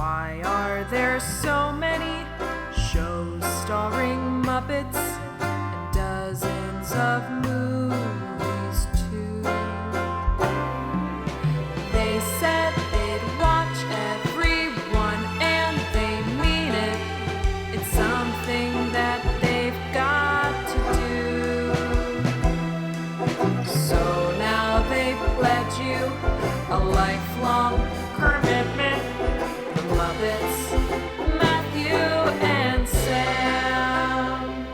Why are there so many shows starring Muppets and dozens of movies too? They said they'd watch everyone and they mean it. It's something that they've got to do. So now they've pledged you a lifelong commitment. The Muppets, Matthew and Sam.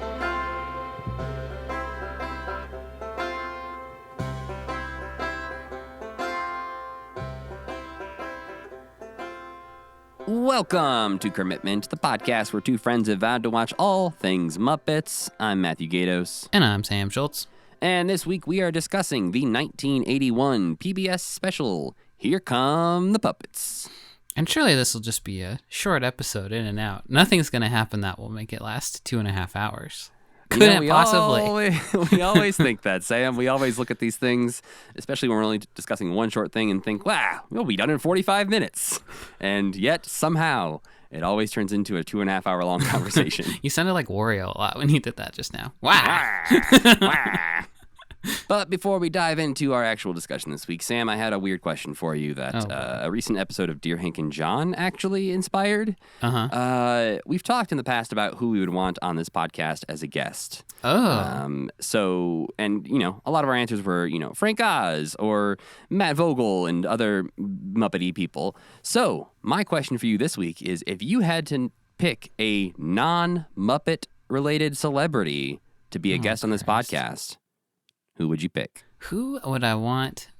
Welcome to Kermitment, the podcast where two friends have vowed to watch all things Muppets. I'm Matthew Gatos. And I'm Sam Schultz. And this week we are discussing the 1981 PBS special, Here Come the Puppets. And surely this will just be a short episode in and out. Nothing's going to happen that will make it last 2.5 hours. Couldn't possibly. We always think that, Sam. We always look at these things, especially when we're only discussing one short thing, and think, wow, we'll be done in 45 minutes. And yet, somehow, it always turns into a 2.5 hour long conversation. You sounded like Wario a lot when you did that just now. Wow. But before we dive into our actual discussion this week, Sam, I had a weird question for you that a recent episode of Dear Hank and John actually inspired. We've talked in the past about who we would want on this podcast as a guest. And a lot of our answers were, Frank Oz or Matt Vogel and other Muppety people. So my question for you this week is, if you had to pick a non-Muppet related celebrity to be a guest on this podcast, who would you pick? Who would I want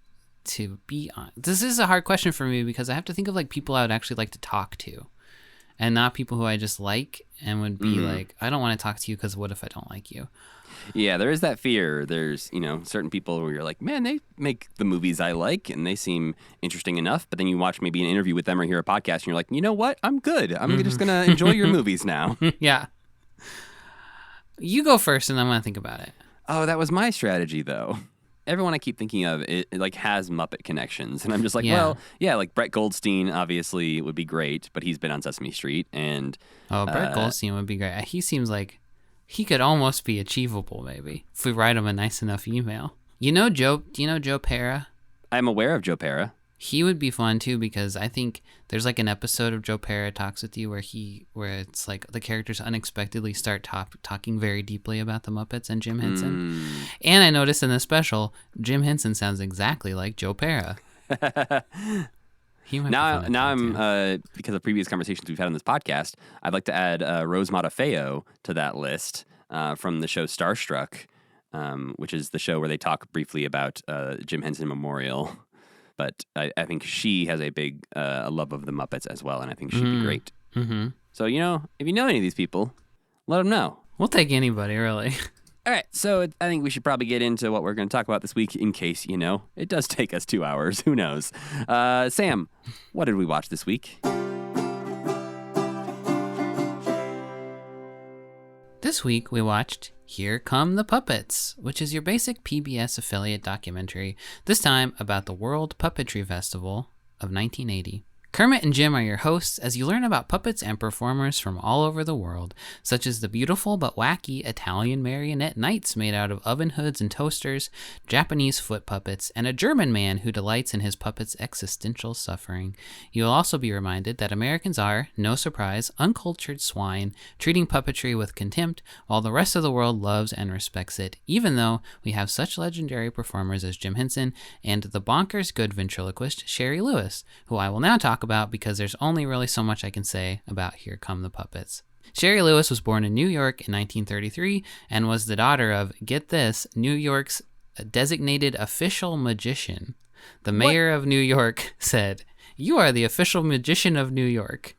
to be on? This is a hard question for me because I have to think of like people I would actually like to talk to and not people who I just like and would be like, I don't want to talk to you because what if I don't like you? Yeah, there is that fear. There's, certain people where you're like, man, they make the movies I like and they seem interesting enough. But then you watch maybe an interview with them or hear a podcast and you're like, you know what? I'm good. I'm just going to enjoy your movies now. Yeah. You go first and I'm going to think about it. Oh, that was my strategy, though. Everyone I keep thinking of, it like has Muppet connections. And I'm just like, like Brett Goldstein obviously would be great, but he's been on Sesame Street. And Brett Goldstein would be great. He seems like he could almost be achievable, maybe, if we write him a nice enough email. Do you know Joe Pera? I'm aware of Joe Pera. He would be fun too because I think there's like an episode of Joe Pera Talks With You where it's like the characters unexpectedly start talking very deeply about the Muppets and Jim Henson. And I noticed in the special, Jim Henson sounds exactly like Joe Pera. I'm because of previous conversations we've had on this podcast, I'd like to add Rose Matafeo to that list from the show Starstruck, which is the show where they talk briefly about Jim Henson Memorial. But I think she has a big love of the Muppets as well, and I think she'd be great. Mm-hmm. So, if you know any of these people, let them know. We'll take anybody, really. All right, so I think we should probably get into what we're going to talk about this week in case, it does take us 2 hours. Who knows? Sam, what did we watch this week? This week, we watched Here Come the Puppets, which is your basic PBS affiliate documentary, this time about the World Puppetry Festival of 1980. Kermit and Jim are your hosts as you learn about puppets and performers from all over the world, such as the beautiful but wacky Italian marionette knights made out of oven hoods and toasters, Japanese foot puppets, and a German man who delights in his puppets' existential suffering. You will also be reminded that Americans are, no surprise, uncultured swine, treating puppetry with contempt, while the rest of the world loves and respects it, even though we have such legendary performers as Jim Henson and the bonkers good ventriloquist Sherry Lewis, who I will now talk about because there's only really so much I can say about Here Come the Puppets. Sherry Lewis was born in New York in 1933 and was the daughter of, get this, New York's designated official magician. The mayor of New York said, "You are the official magician of New York."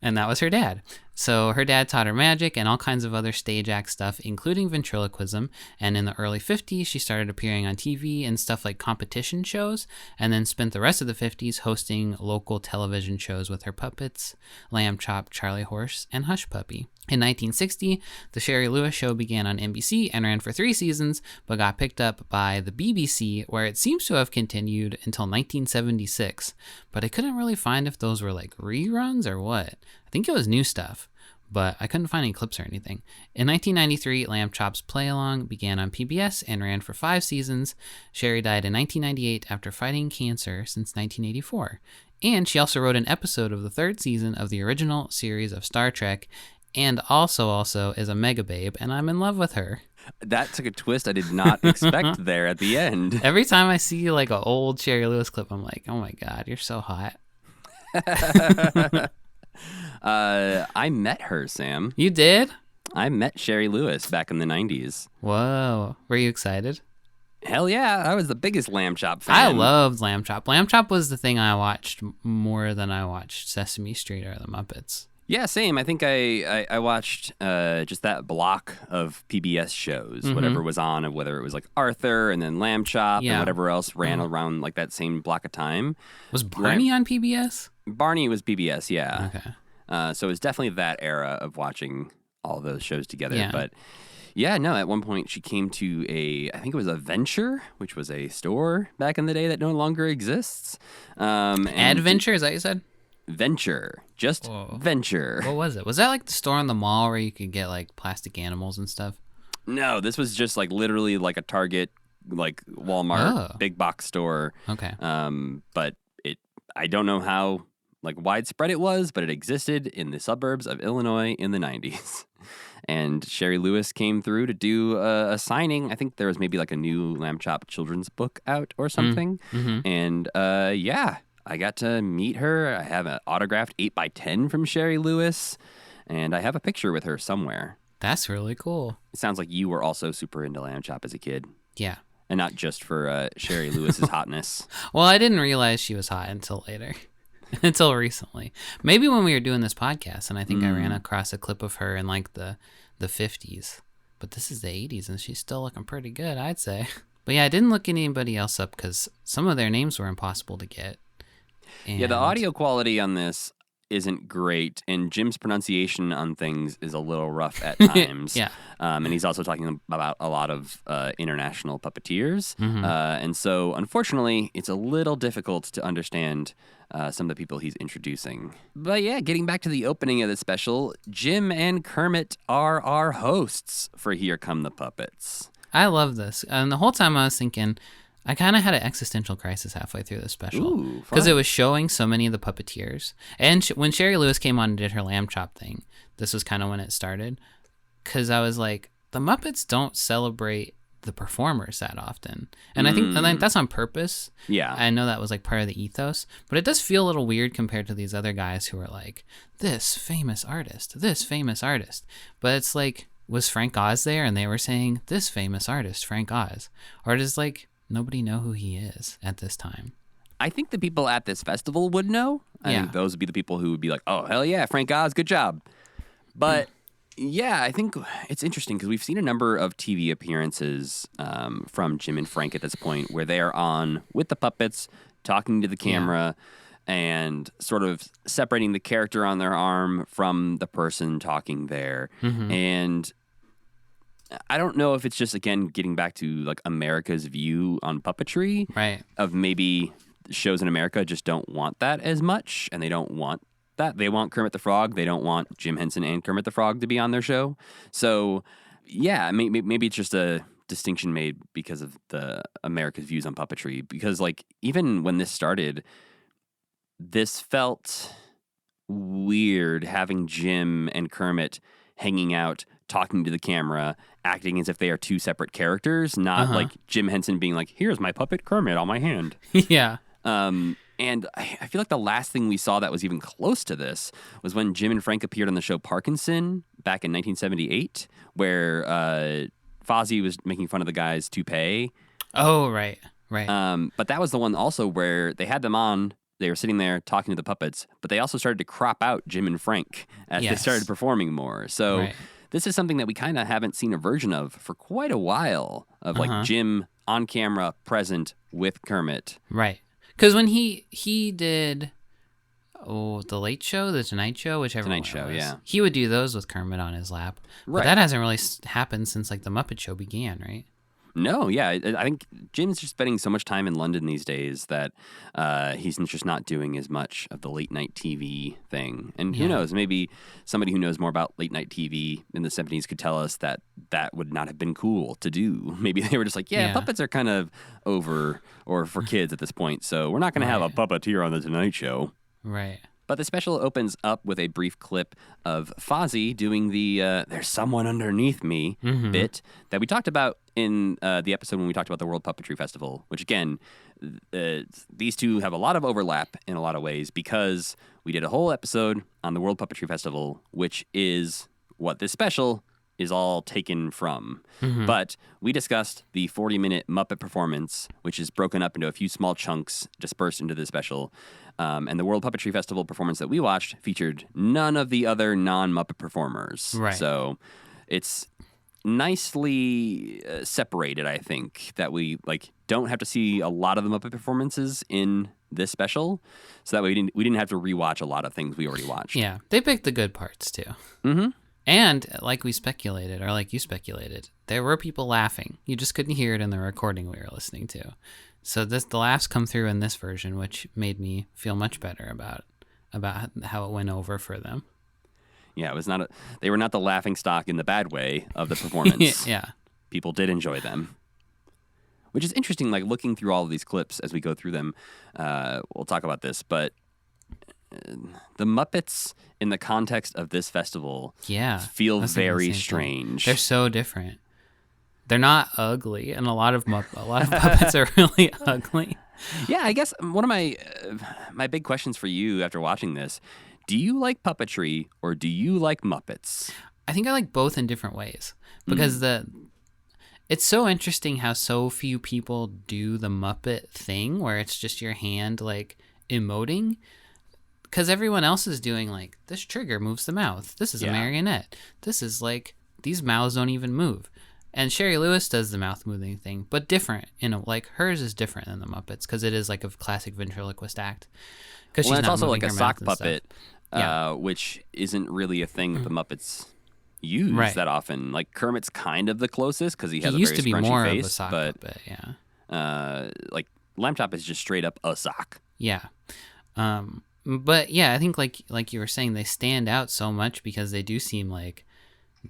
And that was her dad. So her dad taught her magic and all kinds of other stage act stuff, including ventriloquism. And in the early 50s, she started appearing on TV and stuff like competition shows, and then spent the rest of the 50s hosting local television shows with her puppets, Lamb Chop, Charlie Horse, and Hush Puppy. In 1960, the Sherry Lewis Show began on NBC and ran for 3 seasons, but got picked up by the BBC, where it seems to have continued until 1976. But I couldn't really find if those were like reruns or what. I think it was new stuff, but I couldn't find any clips or anything. In 1993, Lamb Chop's Play Along began on PBS and ran for 5 seasons. Sherry died in 1998 after fighting cancer since 1984. And she also wrote an episode of the 3rd season of the original series of Star Trek, and also is a mega babe, and I'm in love with her. That took a twist I did not expect there at the end. Every time I see like an old Sherry Lewis clip, I'm like, oh my God, you're so hot. I met her, Sam. You did? I met Sherry Lewis back in the 90s. Whoa. Were you excited? Hell yeah, I was the biggest Lamb Chop fan. I loved Lamb Chop. Lamb Chop was the thing I watched more than I watched Sesame Street or The Muppets. Yeah, same. I think I watched just that block of PBS shows, whatever was on, whether it was like Arthur and then Lamb Chop and whatever else ran around like that same block of time. Was Barney on PBS? Barney was PBS, yeah. Okay. So it was definitely that era of watching all those shows together. Yeah. But yeah, no, at one point she came to I think it was a Venture, which was a store back in the day that no longer exists. Adventure, is that what you said? Venture. Just Whoa. Venture. What was it? Was that like the store in the mall where you could get like plastic animals and stuff? No, this was just like literally like a Target, like Walmart, big box store. Okay. But I don't know how like widespread it was, but it existed in the suburbs of Illinois in the 90s. And Sherry Lewis came through to do a signing. I think there was maybe like a new Lamb Chop children's book out or something. And yeah, I got to meet her. I have an autographed 8x10 from Sherry Lewis, and I have a picture with her somewhere. That's really cool. It sounds like you were also super into Lamb Chop as a kid. Yeah. And not just for Sherry Lewis's hotness. Well, I didn't realize she was hot until later. Until recently. Maybe when we were doing this podcast, and I think I ran across a clip of her in like the 50s. But this is the 80s, and she's still looking pretty good, I'd say. But yeah, I didn't look anybody else up because some of their names were impossible to get. And yeah, the audio quality on this isn't great, and Jim's pronunciation on things is a little rough at times. Yeah. And he's also talking about a lot of international puppeteers. And so, unfortunately, it's a little difficult to understand some of the people he's introducing. But yeah, getting back to the opening of the special, Jim and Kermit are our hosts for Here Come the Puppets. I love this. And the whole time I was thinking, I kind of had an existential crisis halfway through the special because it was showing so many of the puppeteers. And when Sherry Lewis came on and did her Lamb Chop thing, this was kind of when it started. Because I was like, the Muppets don't celebrate the performers that often. And I think that's on purpose. Yeah. I know that was like part of the ethos, but it does feel a little weird compared to these other guys who are like, this famous artist. But it's like, was Frank Oz there? And they were saying, this famous artist, Frank Oz. Or does like nobody know who he is at this time? I think the people at this festival would know. I think those would be the people who would be like, oh, hell yeah, Frank Oz, good job. But yeah, I think it's interesting because we've seen a number of TV appearances from Jim and Frank at this point where they are on with the puppets, talking to the camera, and sort of separating the character on their arm from the person talking there. And I don't know if it's just, again, getting back to like America's view on puppetry. Right. Of maybe shows in America just don't want that as much, and they don't want that. They want Kermit the Frog. They don't want Jim Henson and Kermit the Frog to be on their show. So, yeah, maybe it's just a distinction made because of the America's views on puppetry. Because, like, even when this started, this felt weird having Jim and Kermit hanging out, talking to the camera, acting as if they are two separate characters, not like Jim Henson being like, here's my puppet Kermit on my hand. Yeah. And I feel like the last thing we saw that was even close to this was when Jim and Frank appeared on the show Parkinson back in 1978, where Fozzie was making fun of the guy's toupee. Oh, right. But that was the one also where they had them on they were sitting there talking to the puppets, but they also started to crop out Jim and Frank as they Yes. started performing more. So Right. this is something that we kind of haven't seen a version of for quite a while, of like Jim on camera present with Kermit. Right. Because when he did, the Late Show, the Tonight Show, whichever Tonight one Show, it was, yeah. he would do those with Kermit on his lap. Right. But that hasn't really happened since like the Muppet Show began, right? No, yeah. I think Jim's just spending so much time in London these days that he's just not doing as much of the late night TV thing. And who knows, maybe somebody who knows more about late night TV in the 70s could tell us that that would not have been cool to do. Maybe they were just like, yeah, puppets are kind of over or for kids at this point, so we're not going to have a puppeteer on the Tonight Show. Right. But the special opens up with a brief clip of Fozzie doing the "There's someone underneath me" bit that we talked about in the episode when we talked about the World Puppetry Festival, which again, these two have a lot of overlap in a lot of ways because we did a whole episode on the World Puppetry Festival, which is what this special is all taken from. But we discussed the 40-minute Muppet performance, which is broken up into a few small chunks dispersed into the special. And the World Puppetry Festival performance that we watched featured none of the other non-Muppet performers. Right. So it's nicely separated, I think, that we don't have to see a lot of the Muppet performances in this special, so that way we didn't have to rewatch a lot of things we already watched. Yeah, they picked the good parts too. Mm-hmm. And like we speculated, or like you speculated, there were people laughing. You just couldn't hear it in the recording we were listening to. So the laughs come through in this version, which made me feel much better about how it went over for them. Yeah, it was not they were not the laughing stock in the bad way of the performance. Yeah. People did enjoy them. Which is interesting, like looking through all of these clips as we go through them. We'll talk about this, but the Muppets in the context of this festival feel very strange. They're so different. They're not ugly, and a lot of puppets are really ugly. Yeah, I guess one of my big questions for you after watching this, do you like puppetry or do you like Muppets? I think I like both in different ways because it's so interesting how so few people do the Muppet thing where it's just your hand like emoting, because everyone else is doing like this trigger moves the mouth. This is a marionette. This is like these mouths don't even move. And Sherry Lewis does the mouth moving thing, but different. Like hers is different than the Muppets because it is like a classic ventriloquist act. Well, it's also like a sock puppet, which isn't really a thing that the Muppets use that often. Like Kermit's kind of the closest because he has a very scrunchy face, of a sock puppet, like Lamb Chop is just straight up a sock. Yeah. But yeah, I think like you were saying, they stand out so much because they do seem like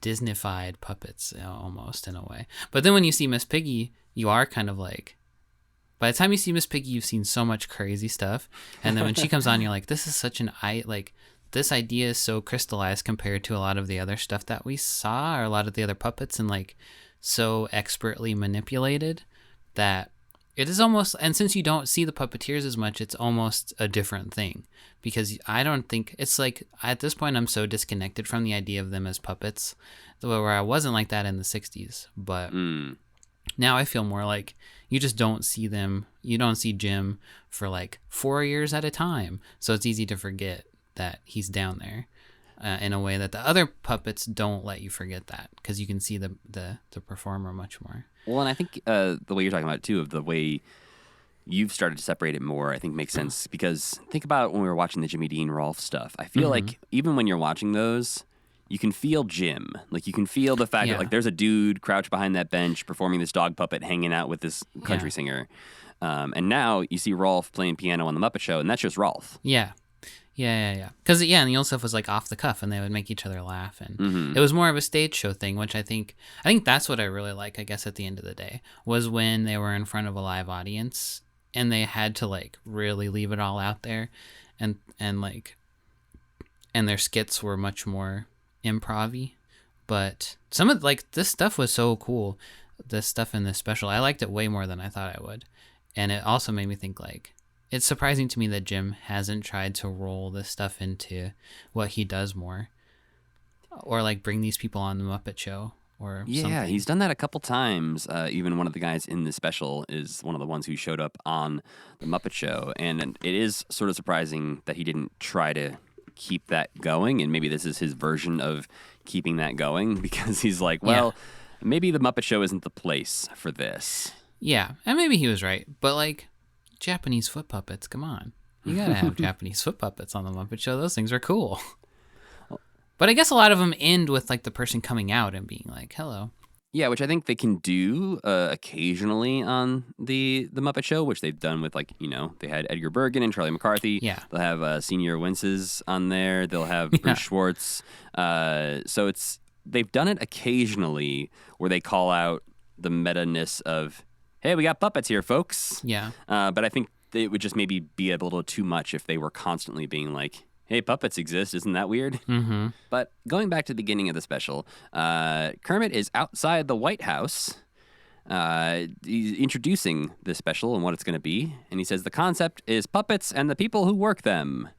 Disney-fied puppets, almost in a way. But then when you see Miss Piggy, you are kind of like, by the time you see Miss Piggy, you've seen so much crazy stuff, and then when she comes on, you're like, this is such this idea is so crystallized compared to a lot of the other stuff that we saw, or a lot of the other puppets, and like so expertly manipulated that it is almost, and since you don't see the puppeteers as much, it's almost a different thing, because I don't think, it's like, at this point, I'm so disconnected from the idea of them as puppets, where I wasn't like that in the 60s, but now I feel more like you just don't see them, you don't see Jim for like 4 years at a time, so it's easy to forget that he's down there. In a way that the other puppets don't let you forget that, because you can see the performer much more. Well, and I think the way you're talking about it too, of the way you've started to separate it more, I think makes sense, because think about when we were watching the Jimmy Dean Rolf stuff. I feel like even when you're watching those, you can feel Jim. Like you can feel the fact that like there's a dude crouched behind that bench performing this dog puppet hanging out with this country singer. And now you see Rolf playing piano on the Muppet Show, and that's just Rolf. Yeah. Because and the old stuff was like off the cuff, and they would make each other laugh, and it was more of a stage show thing, which I think that's what I really like. I guess at the end of the day was when they were in front of a live audience and they had to like really leave it all out there, and their skits were much more improv-y. But some of like this stuff was so cool. This stuff in this special, I liked it way more than I thought I would, and it also made me think like, it's surprising to me that Jim hasn't tried to roll this stuff into what he does more, or like bring these people on the Muppet Show or Yeah, something. he's done that a couple times. Even one of the guys in the special is one of the ones who showed up on the Muppet Show, and it is sort of surprising that he didn't try to keep that going, and maybe this is his version of keeping that going, because he's like, well, maybe the Muppet Show isn't the place for this. Yeah, and maybe he was right, but like Japanese foot puppets, come on. You gotta have Japanese foot puppets on the Muppet Show. Those things are cool. But I guess a lot of them end with like the person coming out and being like, hello. Yeah, which I think they can do occasionally on the Muppet Show, which they've done with, like, you know, they had Edgar Bergen and Charlie McCarthy. Yeah. They'll have Senior Winces on there. They'll have Bruce Schwartz. So they've done it occasionally where they call out the meta-ness of, hey, we got puppets here, folks. Yeah. But I think it would just maybe be a little too much if they were constantly being like, hey, puppets exist. Isn't that weird? Mm-hmm. But going back to the beginning of the special, Kermit is outside the White House. He's introducing the special and what it's going to be. And he says the concept is puppets and the people who work them.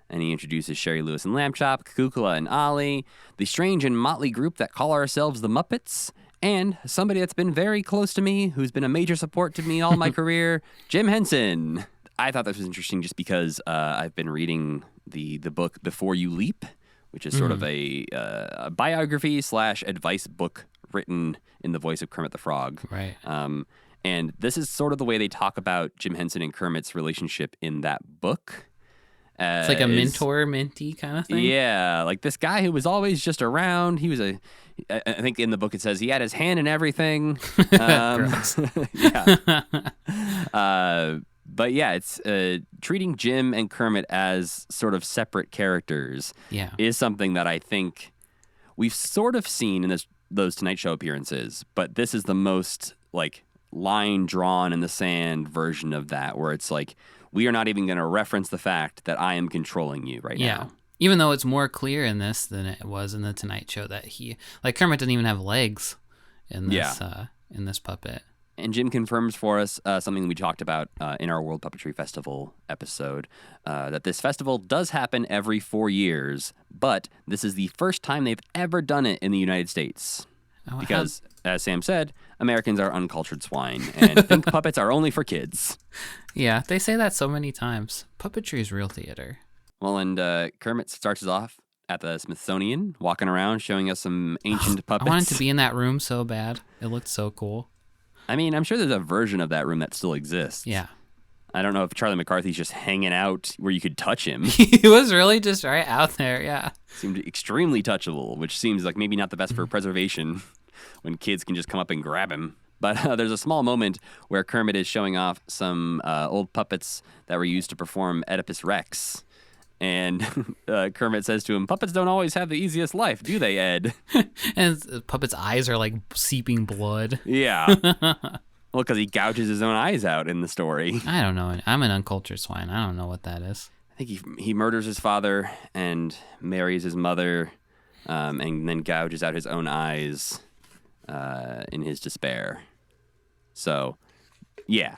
And he introduces Sherry Lewis and Lamb Chop, Kukula and Ollie, the strange and motley group that call ourselves the Muppets, and somebody that's been very close to me, who's been a major support to me all my career, Jim Henson. I thought this was interesting just because I've been reading the book Before You Leap, which is sort of a biography / advice book written in the voice of Kermit the Frog. Right. And this is sort of the way they talk about Jim Henson and Kermit's relationship in that book. It's like a mentor-mentee kind of thing. Yeah, like this guy who was always just around. He was I think in the book it says he had his hand in everything. Yeah. But yeah, it's treating Jim and Kermit as sort of separate characters is something that I think we've sort of seen in those Tonight Show appearances, but this is the most like line drawn in the sand version of that, where it's like, we are not even going to reference the fact that I am controlling you right now. Even though it's more clear in this than it was in the Tonight Show that Kermit doesn't even have legs in this puppet. And Jim confirms for us something we talked about in our World Puppetry Festival episode, that this festival does happen every 4 years, but this is the first time they've ever done it in the United States. Because, as Sam said, Americans are uncultured swine and think puppets are only for kids. Yeah, they say that so many times. Puppetry is real theater. Well, and Kermit starts us off at the Smithsonian, walking around, showing us some ancient puppets. I wanted to be in that room so bad. It looked so cool. I mean, I'm sure there's a version of that room that still exists. Yeah. I don't know if Charlie McCarthy's just hanging out where you could touch him. He was really just right out there, yeah. Seemed extremely touchable, which seems like maybe not the best for preservation when kids can just come up and grab him. But there's a small moment where Kermit is showing off some old puppets that were used to perform Oedipus Rex. And Kermit says to him, puppets don't always have the easiest life, do they, Ed? And Puppet's eyes are like seeping blood. Yeah. Well, because he gouges his own eyes out in the story. I don't know. I'm an uncultured swine. I don't know what that is. I think he murders his father and marries his mother, and then gouges out his own eyes in his despair. So, yeah.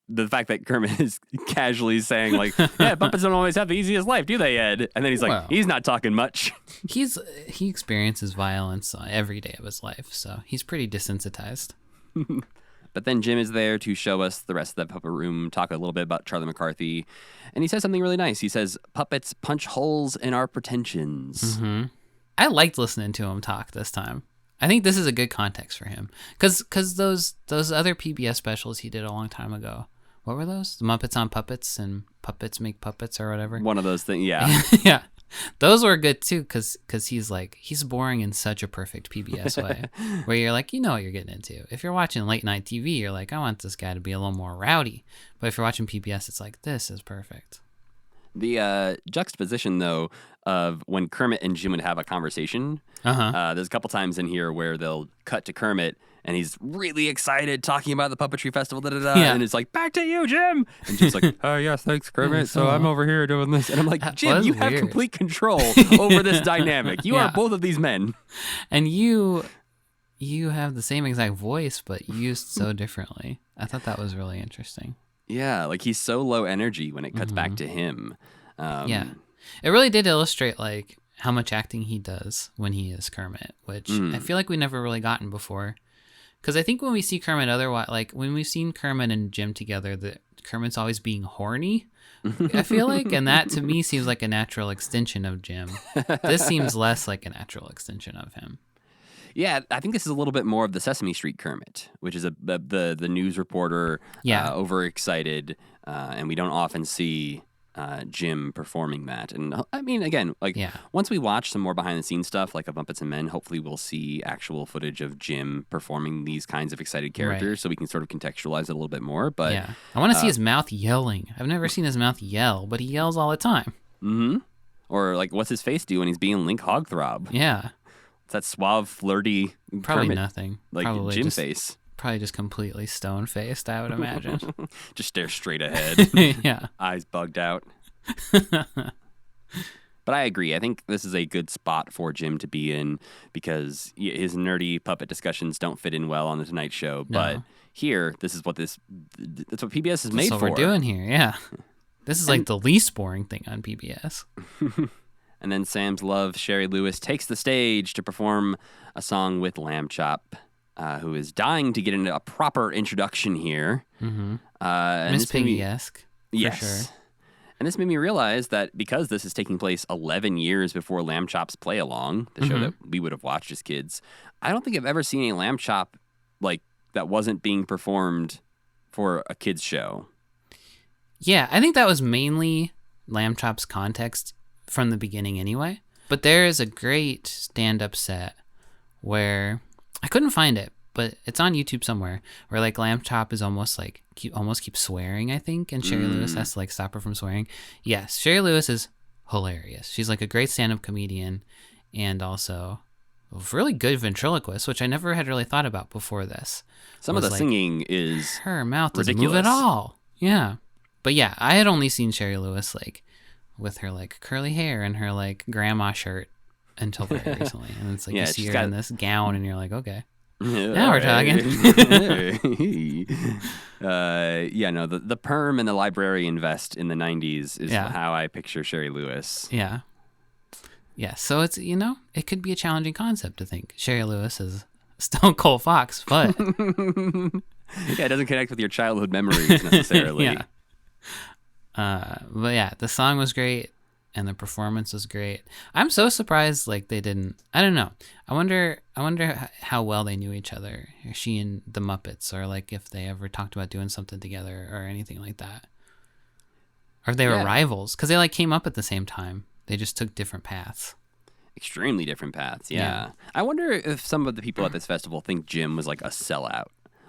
The fact that Kermit is casually saying, like, yeah, puppets don't always have the easiest life, do they, Ed? And then he's like, he's not talking much. He experiences violence every day of his life, so he's pretty desensitized. But then Jim is there to show us the rest of the puppet room, talk a little bit about Charlie McCarthy. And he says something really nice. He says, puppets punch holes in our pretensions. Mm-hmm. I liked listening to him talk this time. I think this is a good context for him. Because those other PBS specials he did a long time ago, what were those? The Muppets on Puppets and Puppets Make Puppets or whatever? One of those things, yeah. Yeah. Those were good too, because he's boring in such a perfect PBS way, where you're like, you know what you're getting into. If you're watching late night TV, you're like, I want this guy to be a little more rowdy. But if you're watching PBS, it's like, this is perfect. The juxtaposition, though, of when Kermit and Jim would have a conversation, there's a couple times in here where they'll cut to Kermit, and he's really excited talking about the Puppetry Festival, and it's like, back to you, Jim! And Jim's like, oh, yes, thanks, Kermit, so I'm over here doing this. And I'm like, Jim, you have complete control over this dynamic. You are both of these men. And you have the same exact voice, but used so differently. I thought that was really interesting. Yeah, like he's so low energy when it cuts back to him. Yeah. It really did illustrate like how much acting he does when he is Kermit, which I feel like we never really gotten before. Because I think when we see Kermit otherwise, like when we've seen Kermit and Jim together, the Kermit's always being horny, I feel like. And that to me seems like a natural extension of Jim. This seems less like a natural extension of him. Yeah, I think this is a little bit more of the Sesame Street Kermit, which is the news reporter, overexcited, and we don't often see Jim performing that. And I mean, again, once we watch some more behind the scenes stuff, like of Muppets and Men, hopefully we'll see actual footage of Jim performing these kinds of excited characters, so we can sort of contextualize it a little bit more. But I want to see his mouth yelling. I've never seen his mouth yell, but he yells all the time. Mm-hmm. Or like, what's his face do when he's being Link Hogthrob? Yeah. It's that suave, flirty Probably Kermit, nothing. like Probably Jim just, face. Probably just completely stone-faced, I would imagine. Just stare straight ahead. Yeah. Eyes bugged out. But I agree. I think this is a good spot for Jim to be in because his nerdy puppet discussions don't fit in well on the Tonight Show. No. But here, that's what PBS is made That's for. what we're doing here, yeah. This is like the least boring thing on PBS. And then Sam's love, Sherry Lewis, takes the stage to perform a song with Lamb Chop, who is dying to get into a proper introduction here. Mm-hmm. Miss Piggy-esque, yes. for sure. And this made me realize that because this is taking place 11 years before Lamb Chop's Play Along, the show that we would have watched as kids, I don't think I've ever seen a Lamb Chop like that wasn't being performed for a kids show. Yeah, I think that was mainly Lamb Chop's context from the beginning anyway. But there is a great stand-up set where I couldn't find it, but it's on YouTube somewhere, where like Lamb Chop is almost keeps swearing, I think, and Sherry Lewis has to like stop her from swearing. Yes, Sherry Lewis is hilarious. She's like a great stand-up comedian and also a really good ventriloquist, which I never had really thought about before this. Some of the singing is her mouth doesn't ridiculous. move at all. Yeah. But yeah, I had only seen Sherry Lewis like with her like curly hair and her like grandma shirt until very recently. And it's like you see her in this gown and you're like, okay. Now we're talking. The perm and the librarian vest in the 90s is how I picture Sherry Lewis. Yeah. Yeah, so it's, it could be a challenging concept to think Sherry Lewis is Stone Cold Fox, but... it doesn't connect with your childhood memories necessarily. Yeah. But yeah, the song was great and the performance was great. I'm so surprised like they didn't. I don't know. I wonder how well they knew each other. She and the Muppets, or like if they ever talked about doing something together or anything like that. Or if they were rivals, because they like came up at the same time. They just took different paths. Extremely different paths. Yeah. I wonder if some of the people at this festival think Jim was like a sellout.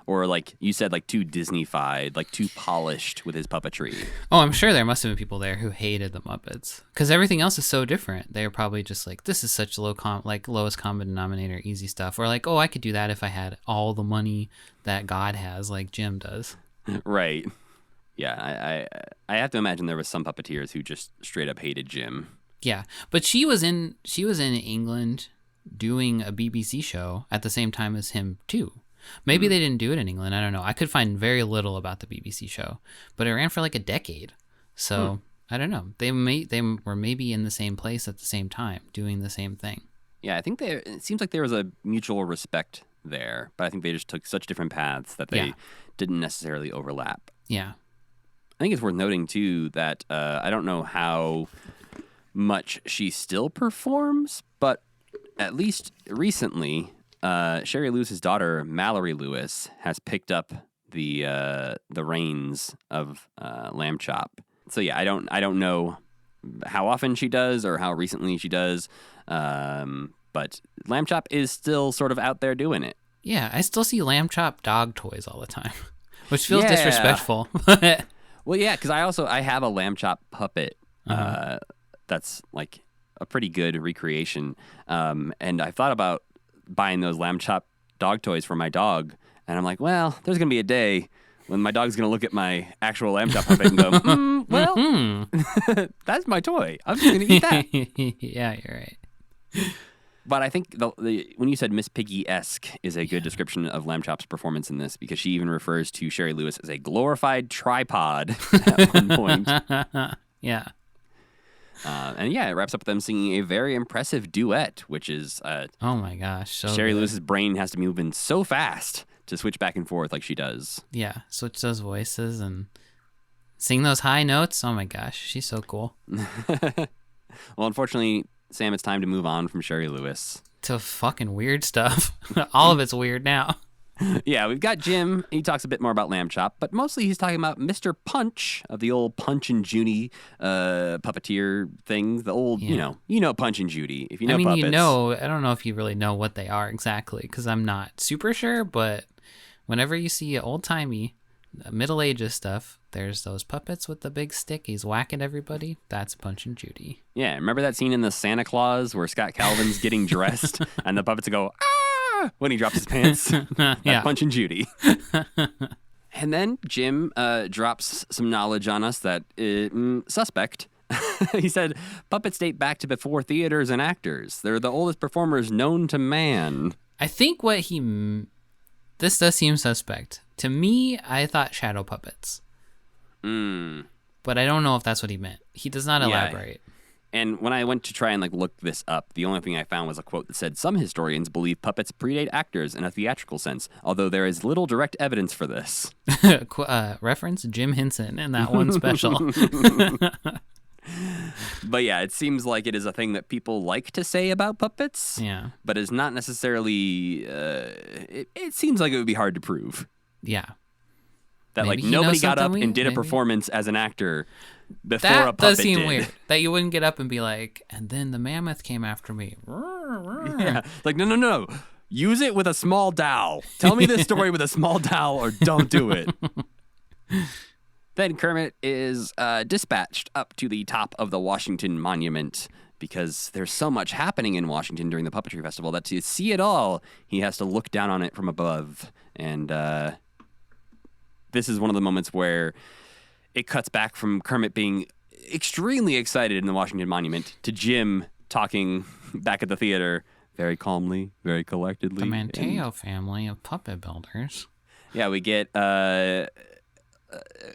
Or like you said, like too Disney-fied, like too polished with his puppetry. Oh, I'm sure there must have been people there who hated the Muppets because everything else is so different. They were probably just like, this is such lowest common denominator, easy stuff. Or like, oh, I could do that if I had all the money that God has, like Jim does. Right. Yeah, I have to imagine there was some puppeteers who just straight up hated Jim. Yeah, but she was in England doing a BBC show at the same time as him too. Maybe they didn't do it in England. I don't know. I could find very little about the BBC show, but it ran for like a decade. So I don't know. They were maybe in the same place at the same time, doing the same thing. Yeah, I think it seems like there was a mutual respect there, but I think they just took such different paths that they didn't necessarily overlap. Yeah. I think it's worth noting too that I don't know how much she still performs, but at least recently. Sherry Lewis's daughter, Mallory Lewis, has picked up the reins of Lamb Chop. So yeah, I don't know how often she does or how recently she does, but Lamb Chop is still sort of out there doing it. Yeah, I still see Lamb Chop dog toys all the time, which feels disrespectful. Well, yeah, because I have a Lamb Chop puppet that's like a pretty good recreation, and I thought about buying those Lamb Chop dog toys for my dog, and I'm like, well, there's gonna be a day when my dog's gonna look at my actual Lamb Chop puppet and go, well, that's my toy. I'm just gonna eat that. Yeah, you're right. But I think when you said Miss Piggy-esque is a good description of Lamb Chop's performance in this, because she even refers to Sherry Lewis as a glorified tripod at one point. Yeah. And yeah, it wraps up with them singing a very impressive duet, which is Oh my gosh. So Sherry good. Lewis's brain has to be moving so fast to switch back and forth like she does. Yeah. Switch those voices and sing those high notes. Oh my gosh. She's so cool. Well, unfortunately, Sam, it's time to move on from Sherry Lewis. To fucking weird stuff. All of it's weird now. Yeah, we've got Jim. He talks a bit more about Lamb Chop, but mostly he's talking about Mr. Punch of the old Punch and Judy puppeteer things. The old, Yeah. you know Punch and Judy. If you know I mean, puppets. I don't know if you really know what they are exactly because I'm not super sure, but whenever you see old-timey Middle Ages stuff, there's those puppets with the big stick. He's whacking everybody. That's Punch and Judy. Yeah, remember that scene in the Santa Claus where Scott Calvin's getting dressed and the puppets go, ah, when he drops his pants? That's Yeah. Punch and Judy. And then Jim drops some knowledge on us that suspect. He said, puppets date back to before theaters and actors. They're the oldest performers known to man. I think this does seem suspect. To me, I thought shadow puppets. But I don't know if that's what he meant. He does not elaborate. And when I went to try and look this up, the only thing I found was a quote that said, some historians believe puppets predate actors in a theatrical sense, although there is little direct evidence for this. Reference Jim Henson in that one special. But yeah, it seems like it is a thing that people like to say about puppets, Yeah. but is not necessarily, it seems like it would be hard to prove. Yeah. That Maybe he nobody knows got up something and did a maybe. performance as an actor before a That puppet does seem did. weird. That you wouldn't get up and be like, and then the mammoth came after me. Yeah. No. Use it with a small dowel. Tell me this story with a small dowel or don't do it. Then Kermit is dispatched up to the top of the Washington Monument because there's so much happening in Washington during the Puppetry Festival that to see it all, he has to look down on it from above. And this is one of the moments where it cuts back from Kermit being extremely excited in the Washington Monument to Jim talking back at the theater very calmly, very collectedly. The Manteo family of puppet builders. Yeah, we get an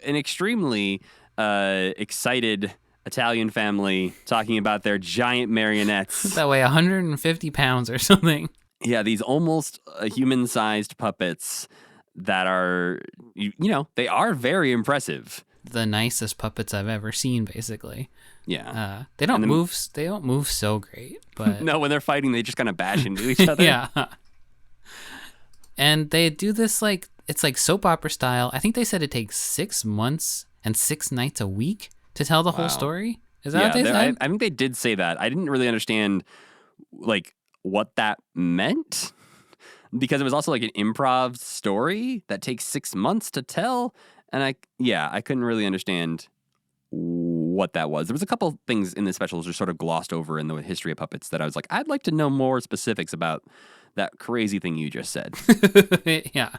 extremely excited Italian family talking about their giant marionettes. That weigh 150 pounds or something. Yeah, these almost human-sized puppets that are, they are very impressive. The nicest puppets I've ever seen, basically. Yeah. They don't move. They don't move so great, but No, when they're fighting, they just kind of bash into each other. yeah. And they do this it's like soap opera style. I think they said it takes 6 months and 6 nights a week to tell the whole story. Is that what they said? I think they did say that. I didn't really understand what that meant because it was also an improv story that takes 6 months to tell. And I couldn't really understand what that was. There was a couple things in the specials just sort of glossed over in the history of puppets that I was like, I'd like to know more specifics about that crazy thing you just said. Yeah.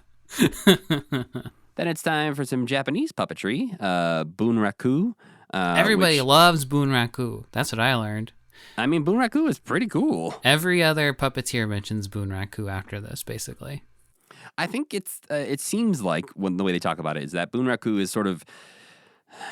Then it's time for some Japanese puppetry. Bunraku. Everybody loves Bunraku. That's what I learned. I mean, Bunraku is pretty cool. Every other puppeteer mentions Bunraku after this, basically. I think it seems like the way they talk about it is that Bunraku is sort of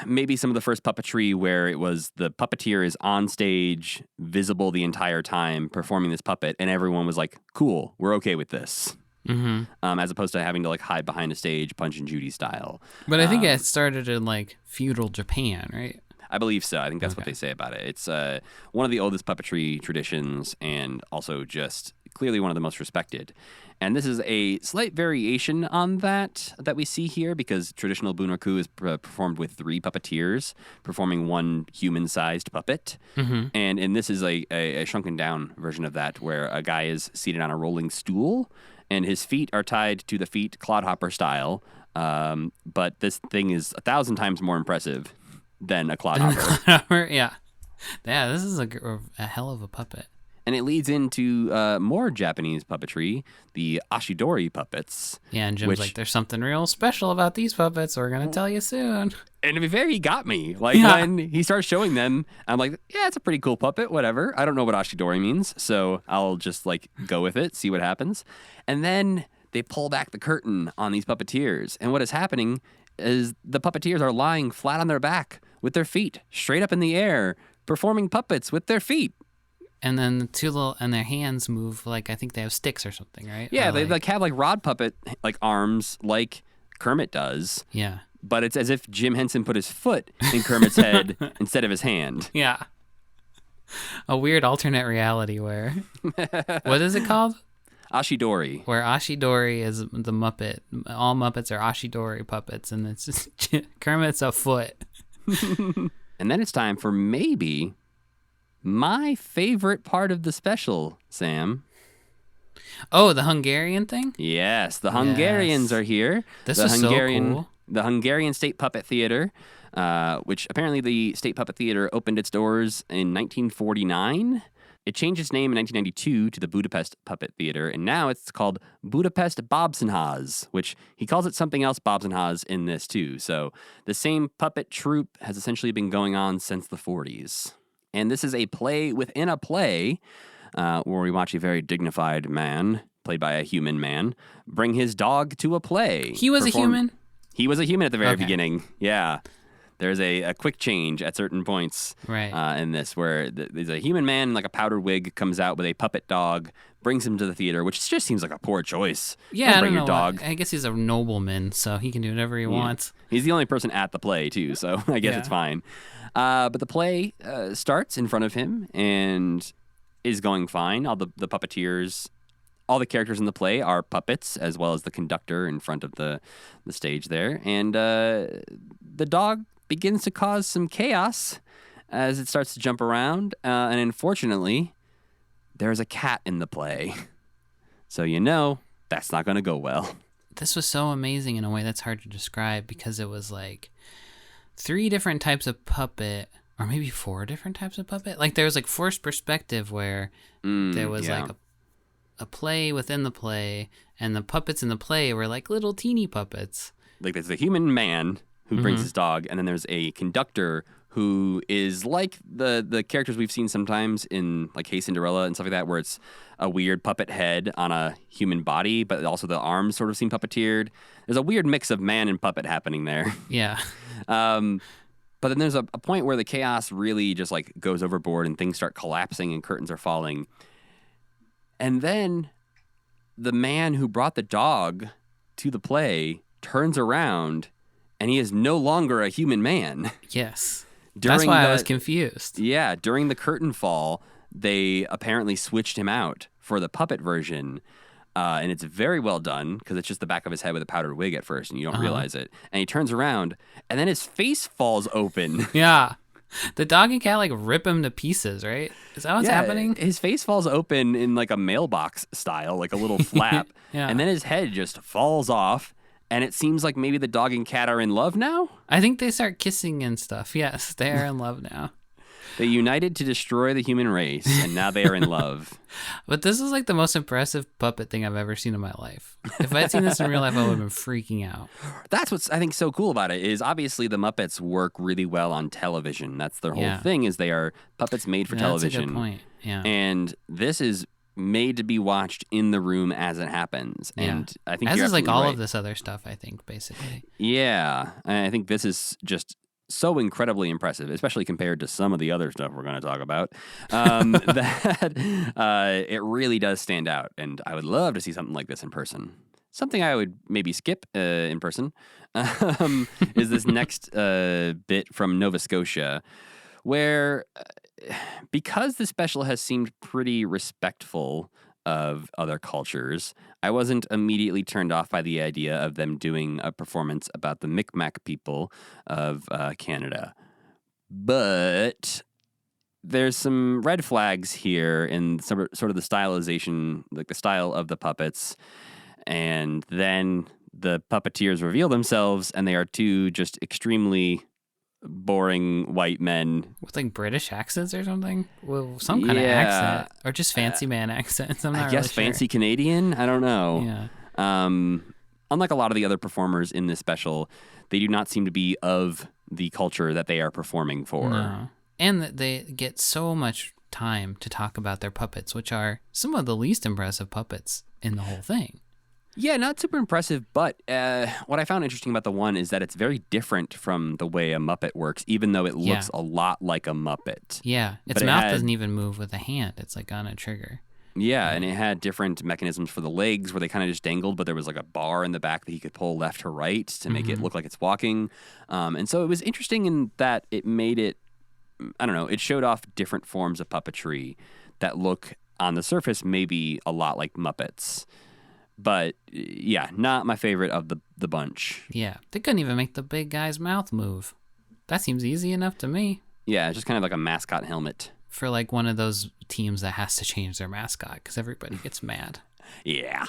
maybe some of the first puppetry where it was the puppeteer is on stage, visible the entire time, performing this puppet, and everyone was like, cool, we're okay with this. Mm-hmm. As opposed to having to hide behind a stage, Punch and Judy style. But I think it started in feudal Japan, right? I believe so. I think that's what they say about it. It's one of the oldest puppetry traditions and also just clearly one of the most respected. And this is a slight variation on that we see here because traditional bunraku is performed with 3 puppeteers performing one human-sized puppet. Mm-hmm. And this is a shrunken down version of that where a guy is seated on a rolling stool and his feet are tied to the feet clodhopper style. But this thing is 1,000 times more impressive than a clodhopper. Yeah. Yeah, this is a hell of a puppet. And it leads into more Japanese puppetry, the Ashidori puppets. Yeah, and Jim's like, there's something real special about these puppets. We're going to tell you soon. And to be fair, he got me. When he starts showing them, I'm like, yeah, it's a pretty cool puppet, whatever. I don't know what Ashidori means, so I'll just go with it, see what happens. And then they pull back the curtain on these puppeteers. And what is happening is the puppeteers are lying flat on their back with their feet straight up in the air, performing puppets with their feet. And then the two little, and their hands move like, I think they have sticks or something, right? Yeah, Or they like have like rod puppet like arms like Kermit does. Yeah. But it's as if Jim Henson put his foot in Kermit's head instead of his hand. Yeah. A weird alternate reality where, what is it called? Ashidori. Where Ashidori is the Muppet. All Muppets are Ashidori puppets, and it's just Kermit's a foot. And then it's time for maybe my favorite part of the special, Sam. Oh, the Hungarian thing? Yes, the Hungarians are here. This the is so cool. The Hungarian State Puppet Theater, which apparently the State Puppet Theater opened its doors in 1949. It changed its name in 1992 to the Budapest Puppet Theater, and now it's called Budapest Bobsenhaz, which he calls it something else Bobsenhaz in this too. So the same puppet troupe has essentially been going on since the 40s. And this is a play within a play where we watch a very dignified man, played by a human man, bring his dog to a play. He was a human? He was a human at the very Okay. beginning, yeah. There's a quick change at certain points in this where there's a human man in like a powdered wig comes out with a puppet dog, brings him to the theater, which just seems like a poor choice. Yeah, I bring don't your know. dog. I guess he's a nobleman, so he can do whatever he wants. He's the only person at the play too, so I guess it's fine. But the play starts in front of him and is going fine. All the puppeteers, all the characters in the play are puppets, as well as the conductor in front of the stage there. And the dog begins to cause some chaos as it starts to jump around. And unfortunately, there's a cat in the play. So you know that's not going to go well. This was so amazing in a way that's hard to describe because it was like 3 different types of puppet, or maybe 4 different types of puppet. Like there was like forced perspective where there was like a play within the play, and the puppets in the play were like little teeny puppets. Like there's a human man who brings his dog, and then there's a conductor who is like the characters we've seen sometimes in like Hey Cinderella and stuff like that, where it's a weird puppet head on a human body, but also the arms sort of seem puppeteered. There's a weird mix of man and puppet happening there. Yeah. But then there's a point where the chaos really just like goes overboard and things start collapsing and curtains are falling. And then the man who brought the dog to the play turns around and he is no longer a human man. Yes. That's why I was confused. Yeah, during the curtain fall, they apparently switched him out for the puppet version. And it's very well done because it's just the back of his head with a powdered wig at first and you don't realize it. And he turns around and then his face falls open. Yeah. The dog and cat like rip him to pieces, right? Is that what's happening? His face falls open in like a mailbox style, like a little flap. Yeah. And then his head just falls off. And it seems like maybe the dog and cat are in love now. I think they start kissing and stuff. Yes, they are in love now. They united to destroy the human race, and now they are in love. But this is like the most impressive puppet thing I've ever seen in my life. If I had seen this in real life, I would have been freaking out. That's what's I think so cool about it is obviously the Muppets work really well on television. That's their whole thing is they are puppets made for television. That's a good point. Yeah. And this is made to be watched in the room as it happens. And I think as you're is like absolutely all right. of this other stuff, I think, basically. Yeah. I think this is just so incredibly impressive, especially compared to some of the other stuff we're going to talk about, that it really does stand out. And I would love to see something like this in person. Something I would maybe skip in person is this next bit from Nova Scotia, where because the special has seemed pretty respectful of other cultures, I wasn't immediately turned off by the idea of them doing a performance about the Micmac people of Canada. But there's some red flags here in sort of the stylization, like the style of the puppets. And then the puppeteers reveal themselves, and they are 2 just extremely boring white men with like British accents or something. Well, some kind of accent, or just fancy man accents. I'm not. I guess really fancy Canadian. I don't know. Yeah. Unlike a lot of the other performers in this special, they do not seem to be of the culture that they are performing for. No. And they get so much time to talk about their puppets, which are some of the least impressive puppets in the whole thing. Yeah, not super impressive, but what I found interesting about the one is that it's very different from the way a Muppet works, even though it looks a lot like a Muppet. Yeah, its But it mouth had- doesn't even move with a hand. It's like on a trigger. Yeah, and it had different mechanisms for the legs where they kind of just dangled, but there was like a bar in the back that he could pull left to right to make it look like it's walking. And so it was interesting in that it made it, I don't know, it showed off different forms of puppetry that look on the surface maybe a lot like Muppets. But yeah, not my favorite of the bunch. Yeah, they couldn't even make the big guy's mouth move. That seems easy enough to me. Yeah, it's just kind of like a mascot helmet. For like one of those teams that has to change their mascot because everybody gets mad. Yeah.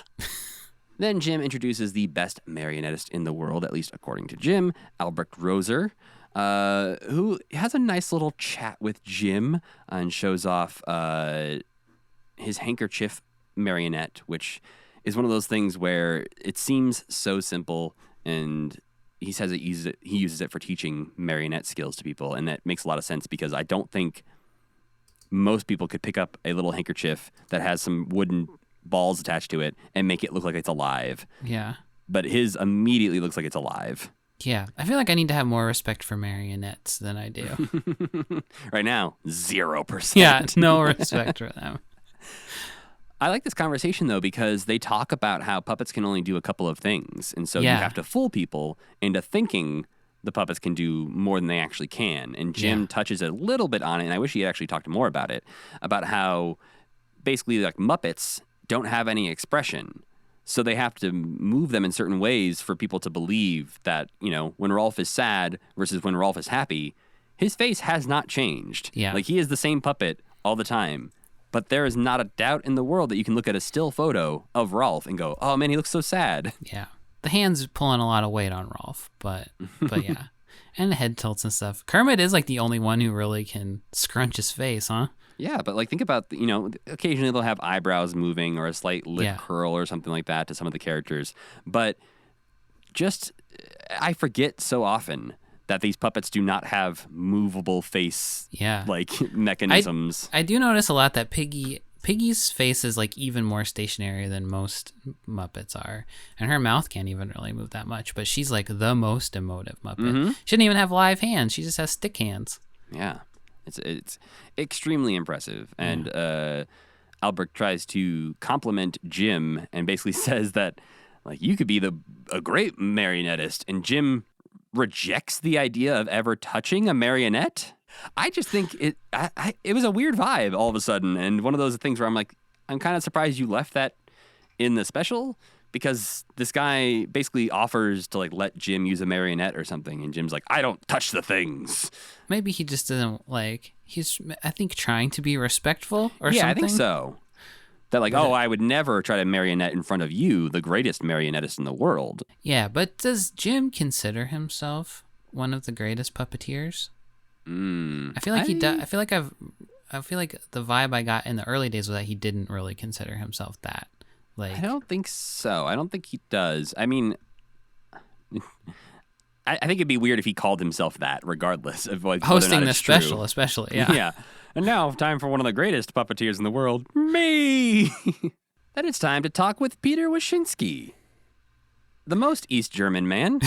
Then Jim introduces the best marionettist in the world, at least according to Jim, Albrecht Roser, who has a nice little chat with Jim and shows off his handkerchief marionette, which is one of those things where it seems so simple, and he says he uses it for teaching marionette skills to people, and that makes a lot of sense because I don't think most people could pick up a little handkerchief that has some wooden balls attached to it and make it look like it's alive. Yeah. But his immediately looks like it's alive. Yeah. I feel like I need to have more respect for marionettes than I do. Right now, 0%. Yeah, no respect for them. I like this conversation, though, because they talk about how puppets can only do a couple of things. And so you Yeah. have to fool people into thinking the puppets can do more than they actually can. And Jim touches a little bit on it, and I wish he had actually talked more about it, about how basically like Muppets don't have any expression. So they have to move them in certain ways for people to believe that, you know, when Rolf is sad versus when Rolf is happy, his face has not changed. Yeah. Like he is the same puppet all the time. But there is not a doubt in the world that you can look at a still photo of Rolf and go, oh man, he looks so sad. Yeah. The hand's pulling a lot of weight on Rolf, but yeah. And the head tilts and stuff. Kermit is like the only one who really can scrunch his face, huh? Yeah, but like think about, you know, occasionally they'll have eyebrows moving or a slight lip curl or something like that to some of the characters. But just, I forget so often that these puppets do not have movable face like mechanisms. I do notice a lot that Piggy's face is like even more stationary than most Muppets are, and her mouth can't even really move that much, but she's like the most emotive Muppet. She didn't even have live hands. She just has stick hands. Yeah. It's extremely impressive. And Albrecht tries to compliment Jim and basically says that like you could be a great marionettist, and Jim rejects the idea of ever touching a marionette. I just think it was a weird vibe all of a sudden, and one of those things where I'm like, I'm kind of surprised you left that in the special, because this guy basically offers to like let Jim use a marionette or something, and Jim's like, I don't touch the things. Maybe he just doesn't like. He's I think trying to be respectful or something. Yeah, I think so. That like, I would never try to marionette in front of you, the greatest marionettist in the world. Yeah, but does Jim consider himself one of the greatest puppeteers? I feel like he does. I feel like the vibe I got in the early days was that he didn't really consider himself that. Like, I don't think so. I don't think he does. I mean, I think it'd be weird if he called himself that, regardless of what hosting the special, especially. Yeah. Yeah. And now, time for one of the greatest puppeteers in the world, me. Then it's time to talk with Peter Wyszynski, the most East German man,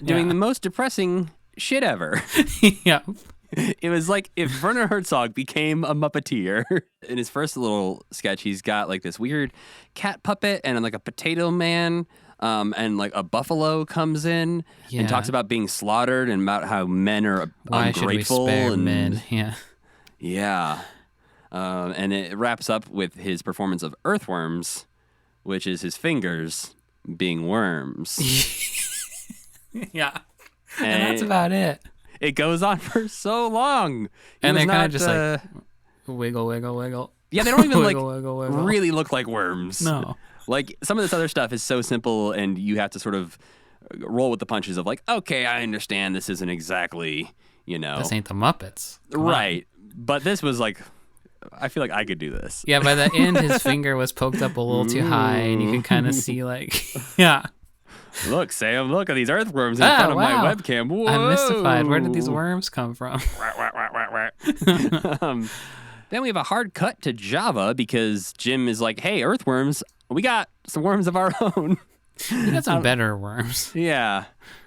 doing the most depressing shit ever. Yeah. It was like if Werner Herzog became a Muppeteer. In his first little sketch, he's got like this weird cat puppet and like a potato man. And like a buffalo comes in and talks about being slaughtered and about how men are Why ungrateful. Should we spare and men? Yeah. Yeah. And it wraps up with his performance of Earthworms, which is his fingers being worms. Yeah. And that's about it. It goes on for so long. And they're kind of just like wiggle, wiggle, wiggle. Yeah, they don't even wiggle, wiggle, wiggle. really look like worms. No. Like some of this other stuff is so simple, and you have to sort of roll with the punches of like, okay, I understand this isn't exactly, you know. This ain't the Muppets. Come right. on. But this was like, I feel like I could do this. Yeah, by the end, his finger was poked up a little too high, and you can kind of see like, yeah. Look, Sam, look at these earthworms in front of my webcam. Whoa. I'm mystified. Where did these worms come from? Then we have a hard cut to Java because Jim is like, hey, earthworms, we got some worms of our own. We got some better worms. Yeah.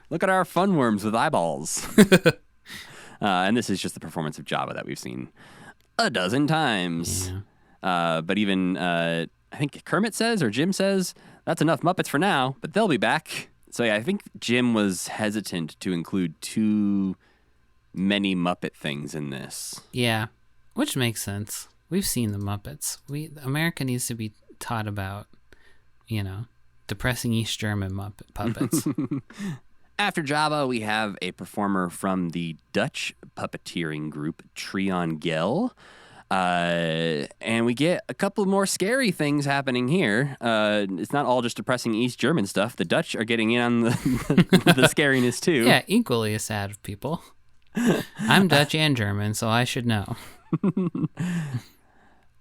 Look at our fun worms with eyeballs. And this is just the performance of Jabba that we've seen a dozen times. Yeah. But even, I think Kermit says, or Jim says, that's enough Muppets for now, but they'll be back. So yeah, I think Jim was hesitant to include too many Muppet things in this. Yeah, which makes sense. We've seen the Muppets. America needs to be taught about, depressing East German puppets. After Jabba, we have a performer from the Dutch puppeteering group Trion Gel. And we get a couple more scary things happening here. It's not all just depressing East German stuff. The Dutch are getting in on the scariness too. Yeah, equally as sad people. I'm Dutch and German, so I should know.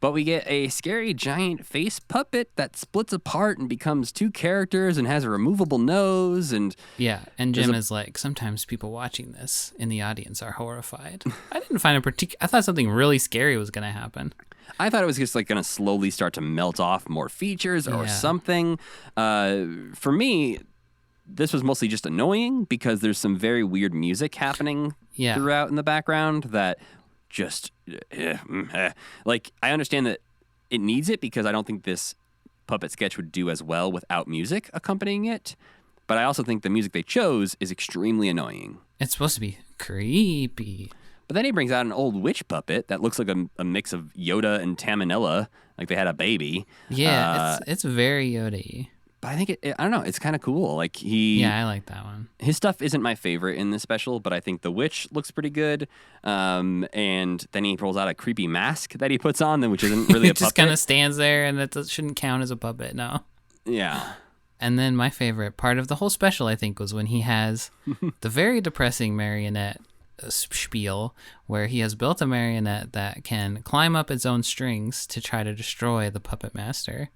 But we get a scary giant face puppet that splits apart and becomes two characters and has a removable nose. And yeah, and Jim is like, sometimes people watching this in the audience are horrified. I didn't find I thought something really scary was going to happen. I thought it was just like going to slowly start to melt off more features or something. For me, this was mostly just annoying because there's some very weird music happening throughout in the background that just like, I understand that it needs it because I don't think this puppet sketch would do as well without music accompanying it. But I also think the music they chose is extremely annoying. It's supposed to be creepy. But then he brings out an old witch puppet that looks like a mix of Yoda and Tamanilla, like they had a baby. Yeah, it's very Yoda-y. But I think I don't know, it's kind of cool. Like I like that one. His stuff isn't my favorite in this special, but I think the witch looks pretty good. And then he pulls out a creepy mask that he puts on, which isn't really a puppet. It just kind of stands there, and that shouldn't count as a puppet, no. Yeah. And then my favorite part of the whole special, I think, was when he has the very depressing marionette spiel where he has built a marionette that can climb up its own strings to try to destroy the puppet master,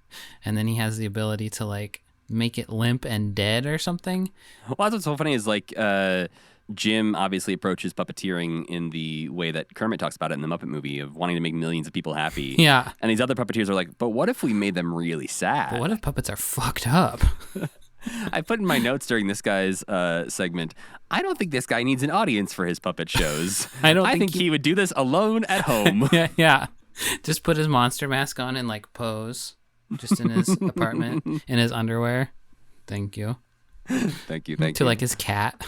and then he has the ability to like make it limp and dead or something. Well, that's what's so funny is like Jim obviously approaches puppeteering in the way that Kermit talks about it in the Muppet movie of wanting to make millions of people happy. Yeah. And these other puppeteers are like, but what if we made them really sad? But what if puppets are fucked up? I put in my notes during this guy's segment, I don't think this guy needs an audience for his puppet shows. I think he would do this alone at home. Yeah. Just put his monster mask on and like pose just in his apartment in his underwear. Thank you. Thank you. To like his cat.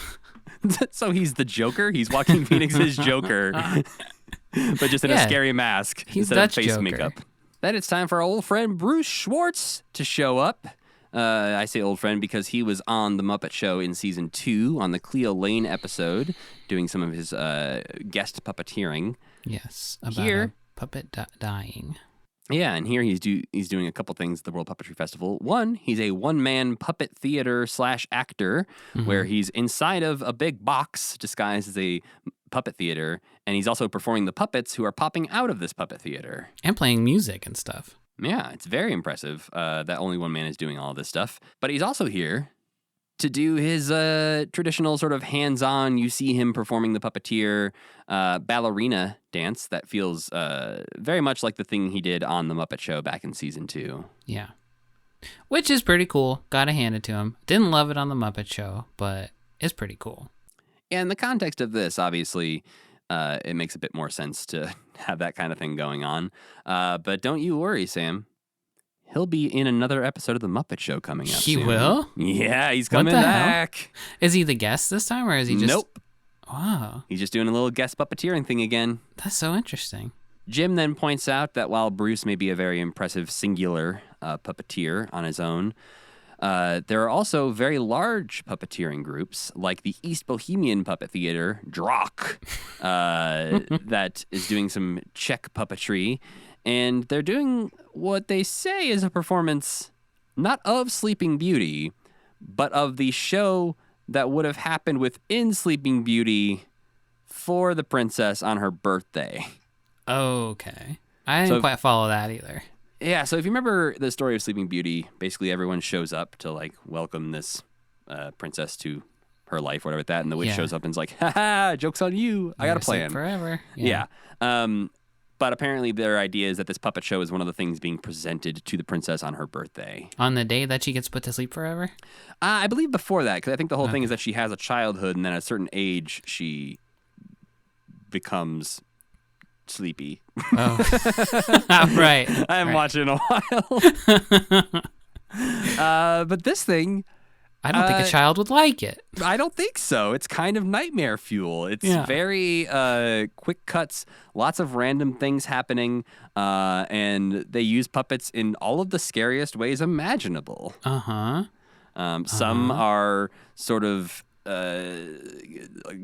So he's the Joker? He's Joaquin Phoenix's Joker. But just in a scary mask he's instead Dutch of face Joker. makeup. Then it's time for our old friend Bruce Schwartz to show up. I say old friend because he was on The Muppet Show in season 2 on the Cleo Lane episode, doing some of his guest puppeteering. Yes, about Here, a puppet dying. Yeah, and here he's doing a couple things at the World Puppetry Festival. One, he's a one-man puppet theater / actor, where he's inside of a big box disguised as a puppet theater, and he's also performing the puppets who are popping out of this puppet theater. And playing music and stuff. Yeah, it's very impressive that only one man is doing all this stuff. But he's also here to do his traditional sort of hands-on, you see him performing the puppeteer ballerina dance that feels very much like the thing he did on The Muppet Show back in season 2. Yeah. Which is pretty cool. Gotta hand it to him. Didn't love it on The Muppet Show, but it's pretty cool. Yeah, in the context of this, obviously, it makes a bit more sense to have that kind of thing going on. But don't you worry, Sam. He'll be in another episode of The Muppet Show coming up He soon. will? Yeah, he's coming What the back. hell? Is he the guest this time, or is he just... Nope. Wow. He's just doing a little guest puppeteering thing again. That's so interesting. Jim then points out that while Bruce may be a very impressive singular puppeteer on his own, there are also very large puppeteering groups, like the East Bohemian Puppet Theater, Drock, that is doing some Czech puppetry. And they're doing what they say is a performance not of Sleeping Beauty, but of the show that would have happened within Sleeping Beauty for the princess on her birthday. Okay. I didn't quite follow that either. Yeah, so if you remember the story of Sleeping Beauty, basically everyone shows up to like welcome this princess to her life, whatever like that, and the witch shows up and's like, "Ha ha, joke's on you. I got a plan." Forever. Yeah. But apparently their idea is that this puppet show is one of the things being presented to the princess on her birthday. On the day that she gets put to sleep forever? I believe before that, because I think the whole thing is that she has a childhood, and then at a certain age, she becomes sleepy. Oh. Right. I haven't watched it in a while. But this thing... I don't think a child would like it. I don't think so. It's kind of nightmare fuel. It's very quick cuts, lots of random things happening, and they use puppets in all of the scariest ways imaginable. Some are sort of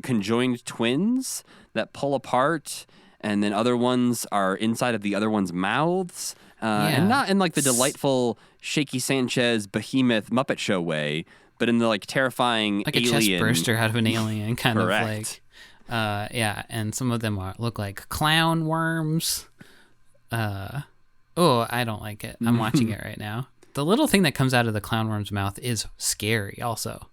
conjoined twins that pull apart, and then other ones are inside of the other one's mouths, and not in like the delightful Shaky Sanchez behemoth Muppet Show way, but in the like terrifying like alien. a chest burster out of an alien kind of Correct. like and some of them look like clown worms. I don't like it. I'm watching it right now. The little thing that comes out of the clown worm's mouth is scary also.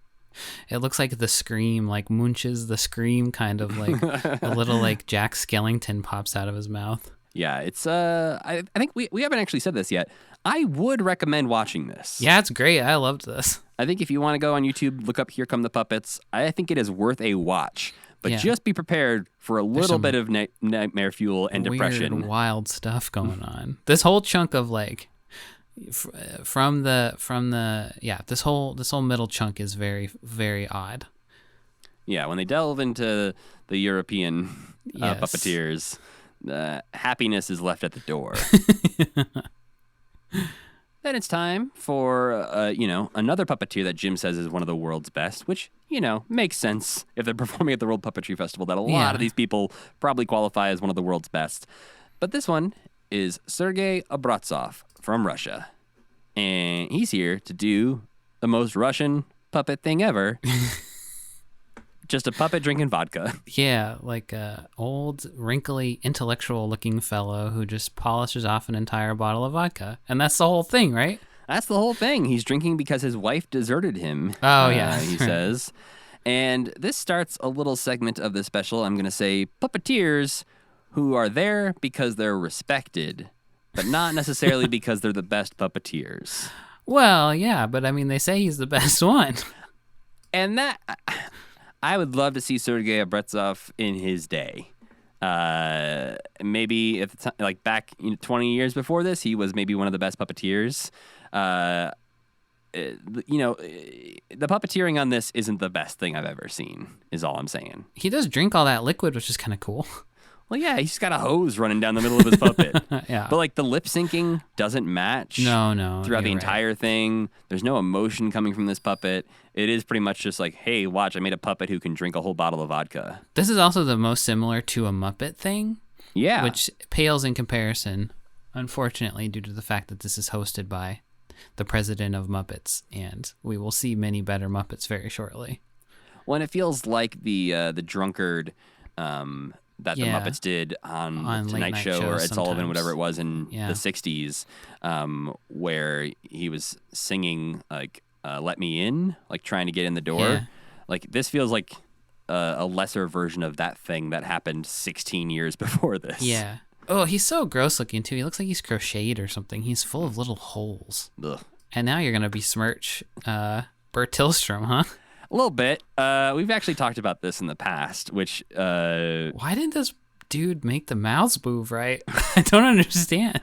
It looks like the Scream, like Munch's The Scream, kind of like a little like Jack Skellington pops out of his mouth. Yeah, it's I think we haven't actually said this yet. I would recommend watching this. Yeah, it's great. I loved this. I think if you want to go on YouTube, look up Here Come the Puppets. I think it is worth a watch. But just be prepared for a little bit of nightmare fuel and depression. Weird, wild stuff going on. This whole chunk of like from the this whole middle chunk is very, very odd. Yeah, when they delve into the European puppeteers, happiness is left at the door. Then it's time for, another puppeteer that Jim says is one of the world's best, which, makes sense if they're performing at the World Puppetry Festival, that a lot of these people probably qualify as one of the world's best. But this one is Sergei Abratsov from Russia. And he's here to do the most Russian puppet thing ever. Just a puppet drinking vodka. Yeah, like a old, wrinkly, intellectual-looking fellow who just polishes off an entire bottle of vodka. And that's the whole thing, right? That's the whole thing. He's drinking because his wife deserted him. Oh, yeah. He says. And this starts a little segment of the special. I'm going to say puppeteers who are there because they're respected, but not necessarily because they're the best puppeteers. Well, yeah, but I mean, they say he's the best one. And that... I would love to see Sergei Abratsov in his day. Maybe at the time, like back 20 years before this, he was maybe one of the best puppeteers. The puppeteering on this isn't the best thing I've ever seen, is all I'm saying. He does drink all that liquid, which is kind of cool. Well, yeah, he's got a hose running down the middle of his puppet. Yeah. But like the lip syncing doesn't match. No. Throughout the you're entire thing. There's no emotion coming from this puppet. It is pretty much just like, hey, watch, I made a puppet who can drink a whole bottle of vodka. This is also the most similar to a Muppet thing. Yeah. Which pales in comparison, unfortunately, due to the fact that this is hosted by the president of Muppets, and we will see many better Muppets very shortly. Well, and it feels like the drunkard that the Muppets did on the Tonight Show or Ed Sullivan, whatever it was in the 60s, where he was singing like Let Me In, like trying to get in the door. Yeah. Like this feels like a lesser version of that thing that happened 16 years before this. Yeah. Oh, he's so gross looking too. He looks like he's crocheted or something. He's full of little holes. Ugh. And now you're going to besmirch Bert Tillstrom, huh? A little bit. We've actually talked about this in the past, which... Why didn't this dude make the mouths move right? I don't understand.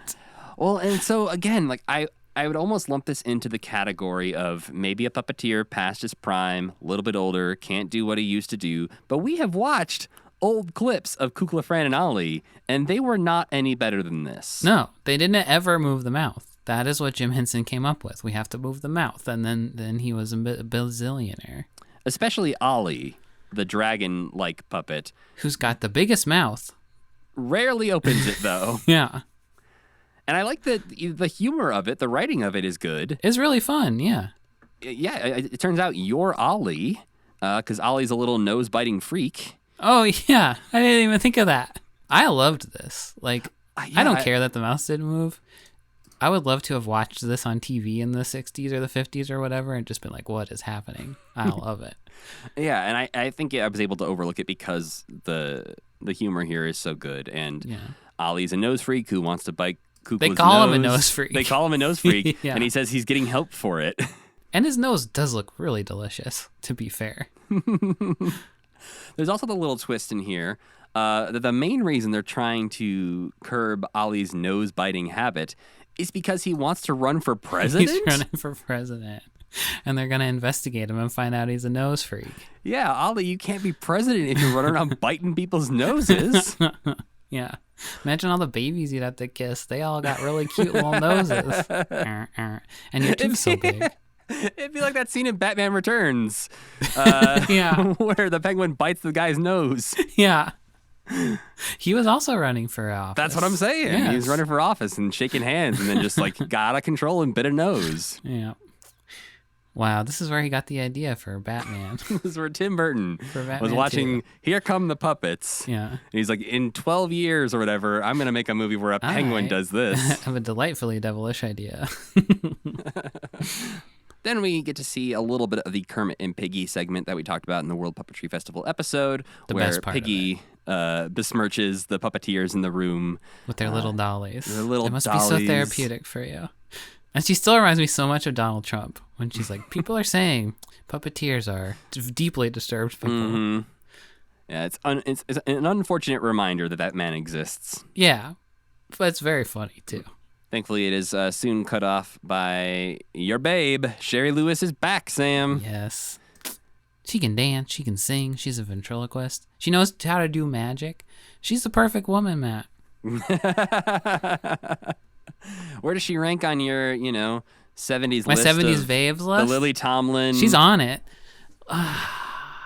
Well, and so, again, like I would almost lump this into the category of maybe a puppeteer past his prime, a little bit older, can't do what he used to do. But we have watched old clips of Kukla, Fran, and Ollie, and they were not any better than this. No, they didn't ever move the mouth. That is what Jim Henson came up with. We have to move the mouth. And then he was a bazillionaire. Especially Ollie, the dragon-like puppet. Who's got the biggest mouth. Rarely opens it, though. Yeah. And I like the humor of it. The writing of it is good. It's really fun, yeah. Yeah, it turns out you're Ollie, because Ollie's a little nose-biting freak. Oh, yeah. I didn't even think of that. I loved this. Like, I don't care that the mouse didn't move. I would love to have watched this on TV in the 60s or the 50s or whatever and just been like, what is happening? I love it. Yeah, and I think I was able to overlook it because the humor here is so good. And Ollie's a nose freak who wants to bite Kukla's They call him a nose freak. They call him a nose freak, Yeah. and he says he's getting help for it. And his nose does look really delicious, to be fair. There's also the little twist in here. The main reason they're trying to curb Ollie's nose-biting habit is because he wants to run for president? He's running for president. And they're going to investigate him and find out he's a nose freak. Yeah, Ollie, you can't be president if you're running around biting people's noses. Yeah. Imagine all the babies you'd have to kiss. They all got really cute little noses. And your teeth's so big. It'd be like that scene in Batman Returns. Yeah. Where the penguin bites the guy's nose. Yeah. He was also running for office. That's what I'm saying. Yes. He was running for office and shaking hands and then just like got out of control and bit a nose. Yeah. Wow, this is where he got the idea for Batman. This is where Tim Burton For Batman was watching 2. Here Come the Puppets. Yeah. And he's like, in 12 years or whatever, I'm going to make a movie where a penguin right. does this. I have a delightfully devilish idea. Then we get to see a little bit of the Kermit and Piggy segment that we talked about in the World Puppetry Festival episode, The where best part of Piggy besmirches the puppeteers in the room. With their little dollies. Their little It must be dollies. so therapeutic for you. And she still reminds me so much of Donald Trump when she's like, people are saying puppeteers are deeply disturbed people. Mm-hmm. Yeah, it's an unfortunate reminder that that man exists. Yeah, but it's very funny too. Thankfully, it is soon cut off by your babe. Sherry Lewis is back, Sam. Yes. She can dance, she can sing, she's a ventriloquist. She knows how to do magic. She's the perfect woman, Matt. Where does she rank on your, 70s My list 70s of babes the list? Lily Tomlin, She's on it.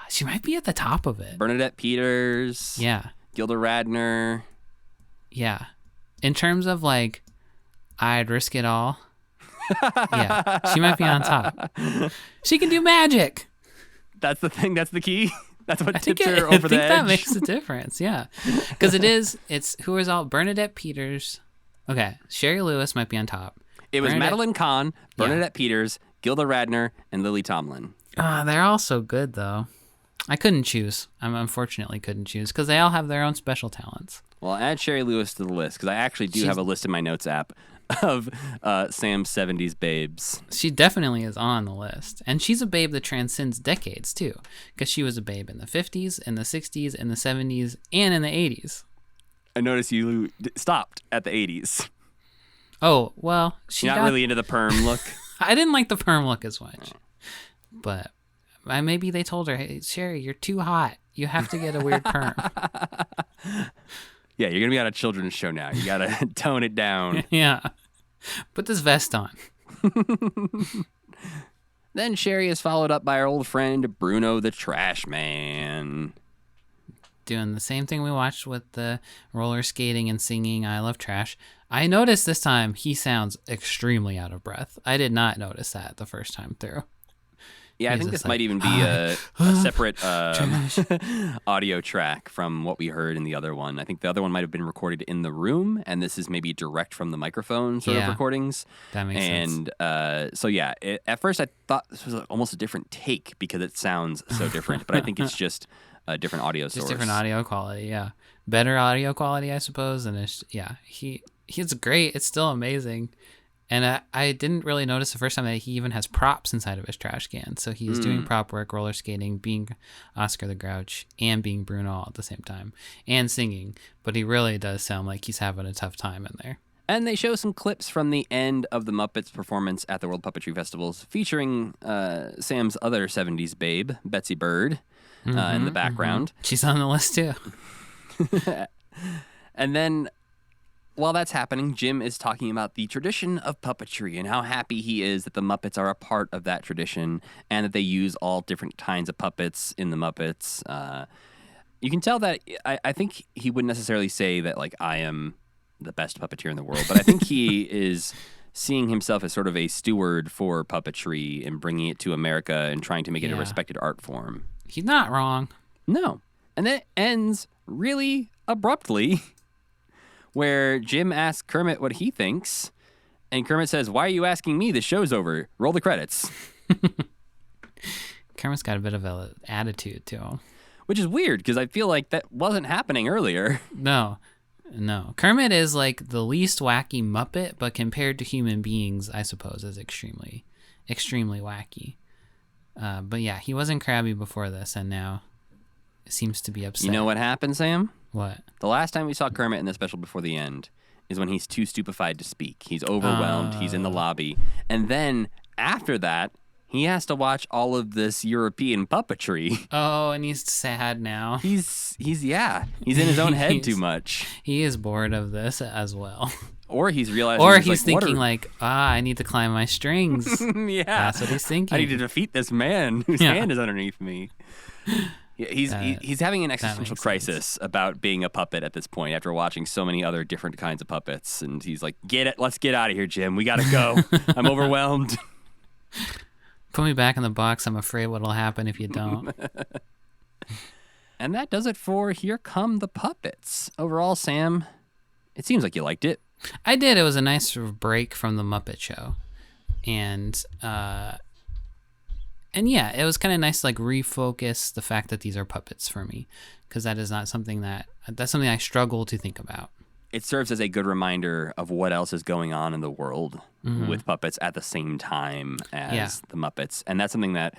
She might be at the top of it. Bernadette Peters, Yeah. Gilda Radner. Yeah. In terms of like, I'd risk it all. Yeah. She might be on top. She can do magic. That's the thing. That's the key. That's what I think, tips her over the edge. that makes a difference. Yeah. Because it's who is all Bernadette Peters. Okay. Sherry Lewis might be on top. It was Bernadette- Madeline Kahn, Bernadette Peters, Gilda Radner, and Lily Tomlin. They're all so good though. I couldn't choose. I unfortunately couldn't choose because they all have their own special talents. Well, add Sherry Lewis to the list because I actually do have a list in my notes app of Sam's 70s babes. She definitely is on the list. And she's a babe that transcends decades, too. Because she was a babe in the 50s, in the 60s, in the 70s, and in the 80s. I noticed you stopped at the 80s. Oh, well, she You're not really into the perm look. I didn't like the perm look as much. But maybe they told her, hey, Sherry, you're too hot. You have to get a weird perm. Yeah, you're going to be on a children's show now. You got to tone it down. Yeah. Put this vest on. Then Sherry is followed up by our old friend Bruno the Trash Man. Doing the same thing we watched with the roller skating and singing I Love Trash. I noticed this time he sounds extremely out of breath. I did not notice that the first time through. Yeah, I He's think just this might like, even be a separate audio track from what we heard in the other one. I think the other one might have been recorded in the room, and this is maybe direct from the microphone sort of recordings. That makes sense. And so, yeah, at first I thought this was almost a different take because it sounds so different, but I think it's just a different audio source. Just different audio quality, yeah. Better audio quality, I suppose. And he's great. It's still amazing. And I didn't really notice the first time that he even has props inside of his trash can. So he's doing prop work, roller skating, being Oscar the Grouch, and being Bruno all at the same time, and singing. But he really does sound like he's having a tough time in there. And they show some clips from the end of the Muppets performance at the World Puppetry Festivals featuring Sam's other 70s babe, Betsy Bird, in the background. She's on the list too. And then while that's happening, Jim is talking about the tradition of puppetry and how happy he is that the Muppets are a part of that tradition and that they use all different kinds of puppets in the Muppets. You can tell that I think he wouldn't necessarily say that, like, I am the best puppeteer in the world, but I think he is seeing himself as sort of a steward for puppetry and bringing it to America and trying to make it a respected art form. He's not wrong. No. And then it ends really abruptly where Jim asks Kermit what he thinks, and Kermit says, "Why are you asking me? The show's over. Roll the credits." Kermit's got a bit of an attitude to him. Which is weird, because I feel like that wasn't happening earlier. No. No. Kermit is like the least wacky Muppet, but compared to human beings, I suppose, is extremely, extremely wacky. But yeah, he wasn't crabby before this, and now seems to be upset. You know what happened, Sam? What? The last time we saw Kermit in the special before the end is when he's too stupefied to speak. He's overwhelmed. He's in the lobby. And then after that, he has to watch all of this European puppetry. Oh, and he's sad now. He's in his own head too much. He is bored of this as well. Or he's realizing, or he's thinking I need to climb my strings. Yeah, that's what he's thinking. I need to defeat this man whose hand is underneath me. Yeah, he's having an existential crisis about being a puppet at this point after watching so many other different kinds of puppets, and he's like, let's get out of here, Jim. We gotta go. I'm overwhelmed. Put me back in the box. I'm afraid what'll happen if you don't. And that does it for Here Come the Puppets. Overall, Sam, it seems like you liked it. I did. It was a nice sort of break from the Muppet Show. And yeah, it was kind of nice to like refocus the fact that these are puppets for me, because that is not something that's something I struggle to think about. It serves as a good reminder of what else is going on in the world with puppets at the same time as the Muppets. And that's something that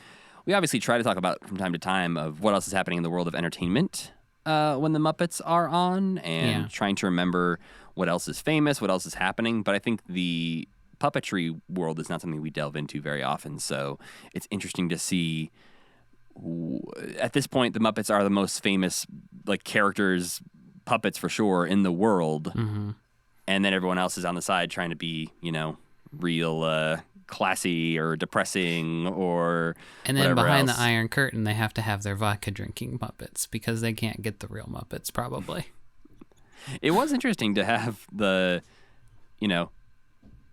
we obviously try to talk about from time to time, of what else is happening in the world of entertainment when the Muppets are on, and trying to remember what else is famous, what else is happening. But I think the puppetry world is not something we delve into very often. So it's interesting to see, at this point, the Muppets are the most famous like characters, puppets for sure, in the world. And then everyone else is on the side trying to be, real classy or depressing or and then behind else. The Iron Curtain, they have to have their vodka drinking Muppets because they can't get the real Muppets probably. It was interesting to have the,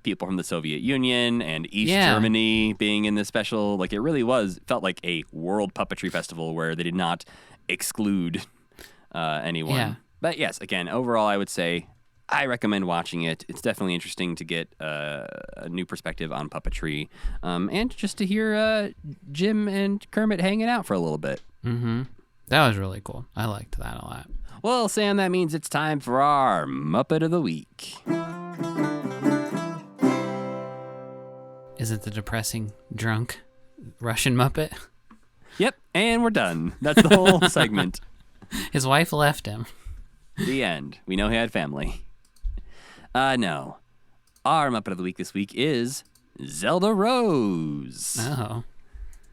people from the Soviet Union and East Germany being in this special. Like, it really felt like a World Puppetry Festival where they did not exclude anyone. Yeah. But yes, again, overall, I would say I recommend watching it. It's definitely interesting to get a new perspective on puppetry, and just to hear Jim and Kermit hanging out for a little bit. That was really cool. I liked that a lot. Well, Sam, that means it's time for our Muppet of the Week. Is it the depressing, drunk Russian Muppet? Yep, and we're done. That's the whole segment. His wife left him. The end. We know he had family. No. Our Muppet of the Week this week is Zelda Rose. Oh.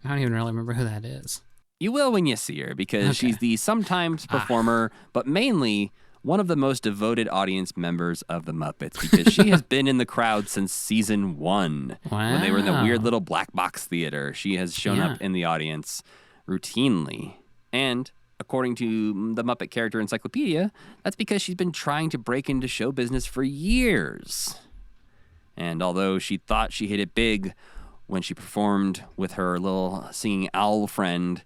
I don't even really remember who that is. You will when you see her, because she's the sometimes performer, but mainly one of the most devoted audience members of the Muppets, because she has been in the crowd since season 1. Wow. When they were in the weird little black box theater. She has shown up in the audience routinely. And according to the Muppet Character Encyclopedia, that's because she's been trying to break into show business for years. And although she thought she hit it big when she performed with her little singing owl friend,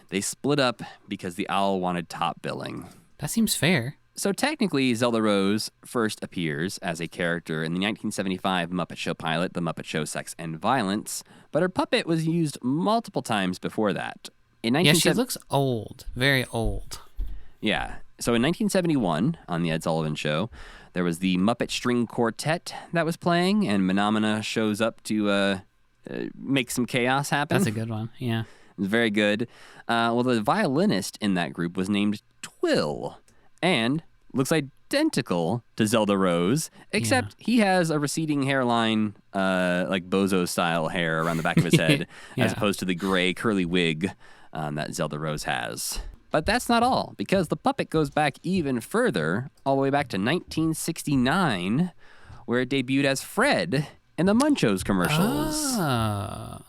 they split up because the owl wanted top billing. That seems fair. So technically, Zelda Rose first appears as a character in the 1975 Muppet Show pilot, The Muppet Show Sex and Violence, but her puppet was used multiple times before that. She looks old, very old. Yeah. So in 1971, on The Ed Sullivan Show, there was the Muppet String Quartet that was playing, and Menomina shows up to make some chaos happen. That's a good one, yeah. It was very good. Well, the violinist in that group was named Twill, and looks identical to Zelda Rose, except he has a receding hairline, like Bozo-style hair around the back of his head, as opposed to the gray curly wig that Zelda Rose has. But that's not all, because the puppet goes back even further, all the way back to 1969, where it debuted as Fred in the Munchos commercials. Oh,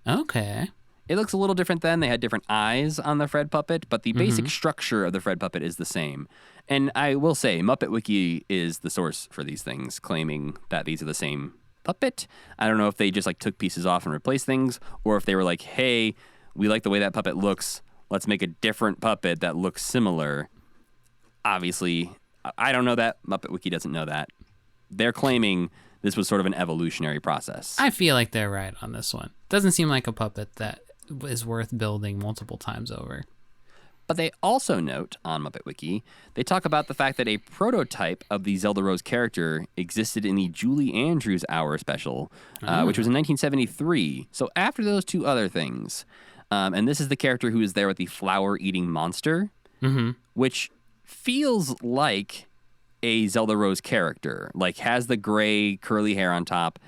okay. It looks a little different then. They had different eyes on the Fred puppet, but the basic structure of the Fred puppet is the same. And I will say, Muppet Wiki is the source for these things, claiming that these are the same puppet. I don't know if they just like took pieces off and replaced things, or if they were like, hey, we like the way that puppet looks. Let's make a different puppet that looks similar. Obviously, I don't know that. Muppet Wiki doesn't know that. They're claiming this was sort of an evolutionary process. I feel like they're right on this one. Doesn't seem like a puppet that is worth building multiple times over. But they also note on Muppet Wiki, they talk about the fact that a prototype of the Zelda Rose character existed in the Julie Andrews Hour special, which was in 1973. So after those two other things, and this is the character who is there with the flower-eating monster, which feels like a Zelda Rose character, like has the gray curly hair on top.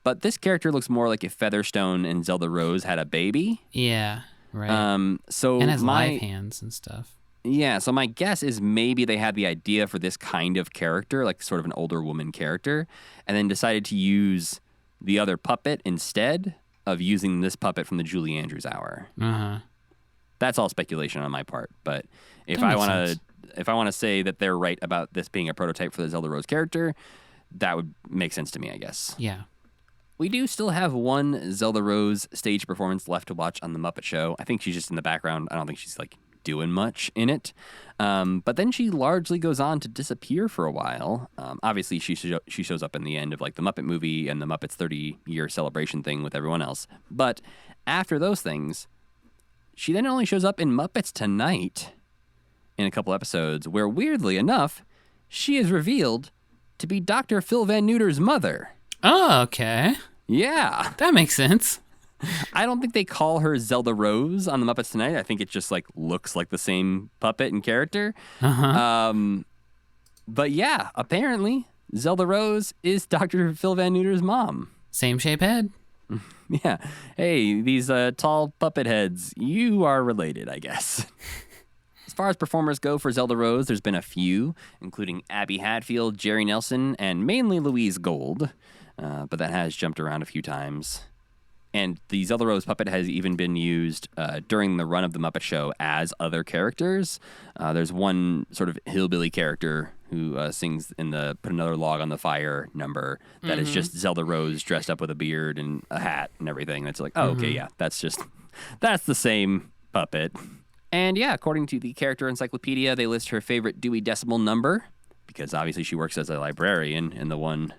But this character looks more like if Featherstone and Zelda Rose had a baby. Yeah. Right. So and has live hands and stuff. Yeah, so my guess is maybe they had the idea for this kind of character, like sort of an older woman character, and then decided to use the other puppet instead of using this puppet from the Julie Andrews Hour. That's all speculation on my part, but if I want to say that they're right about this being a prototype for the Zelda Rose character, that would make sense to me, I guess. Yeah. We do still have one Zelda Rose stage performance left to watch on The Muppet Show. I think she's just in the background. I don't think she's like doing much in it. But then she largely goes on to disappear for a while. Obviously, she shows up in the end of like the Muppet movie and the Muppets 30-year celebration thing with everyone else. But after those things, she then only shows up in Muppets Tonight in a couple episodes where, weirdly enough, she is revealed to be Dr. Phil Van Neuter's mother. Oh, okay. Yeah. That makes sense. I don't think they call her Zelda Rose on the Muppets Tonight. I think it just like looks like the same puppet and character. But yeah, apparently Zelda Rose is Dr. Phil Van Neuter's mom. Same shape head. Yeah. Hey, these tall puppet heads, you are related, I guess. As far as performers go for Zelda Rose, there's been a few, including Abby Hadfield, Jerry Nelson, and mainly Louise Gold. But that has jumped around a few times. And the Zelda Rose puppet has even been used during the run of The Muppet Show as other characters. There's one sort of hillbilly character who sings in the Put Another Log on the Fire number that is just Zelda Rose dressed up with a beard and a hat and everything. It's like, oh, okay, yeah, that's the same puppet. And yeah, according to the character encyclopedia, they list her favorite Dewey Decimal number, because obviously she works as a librarian in the one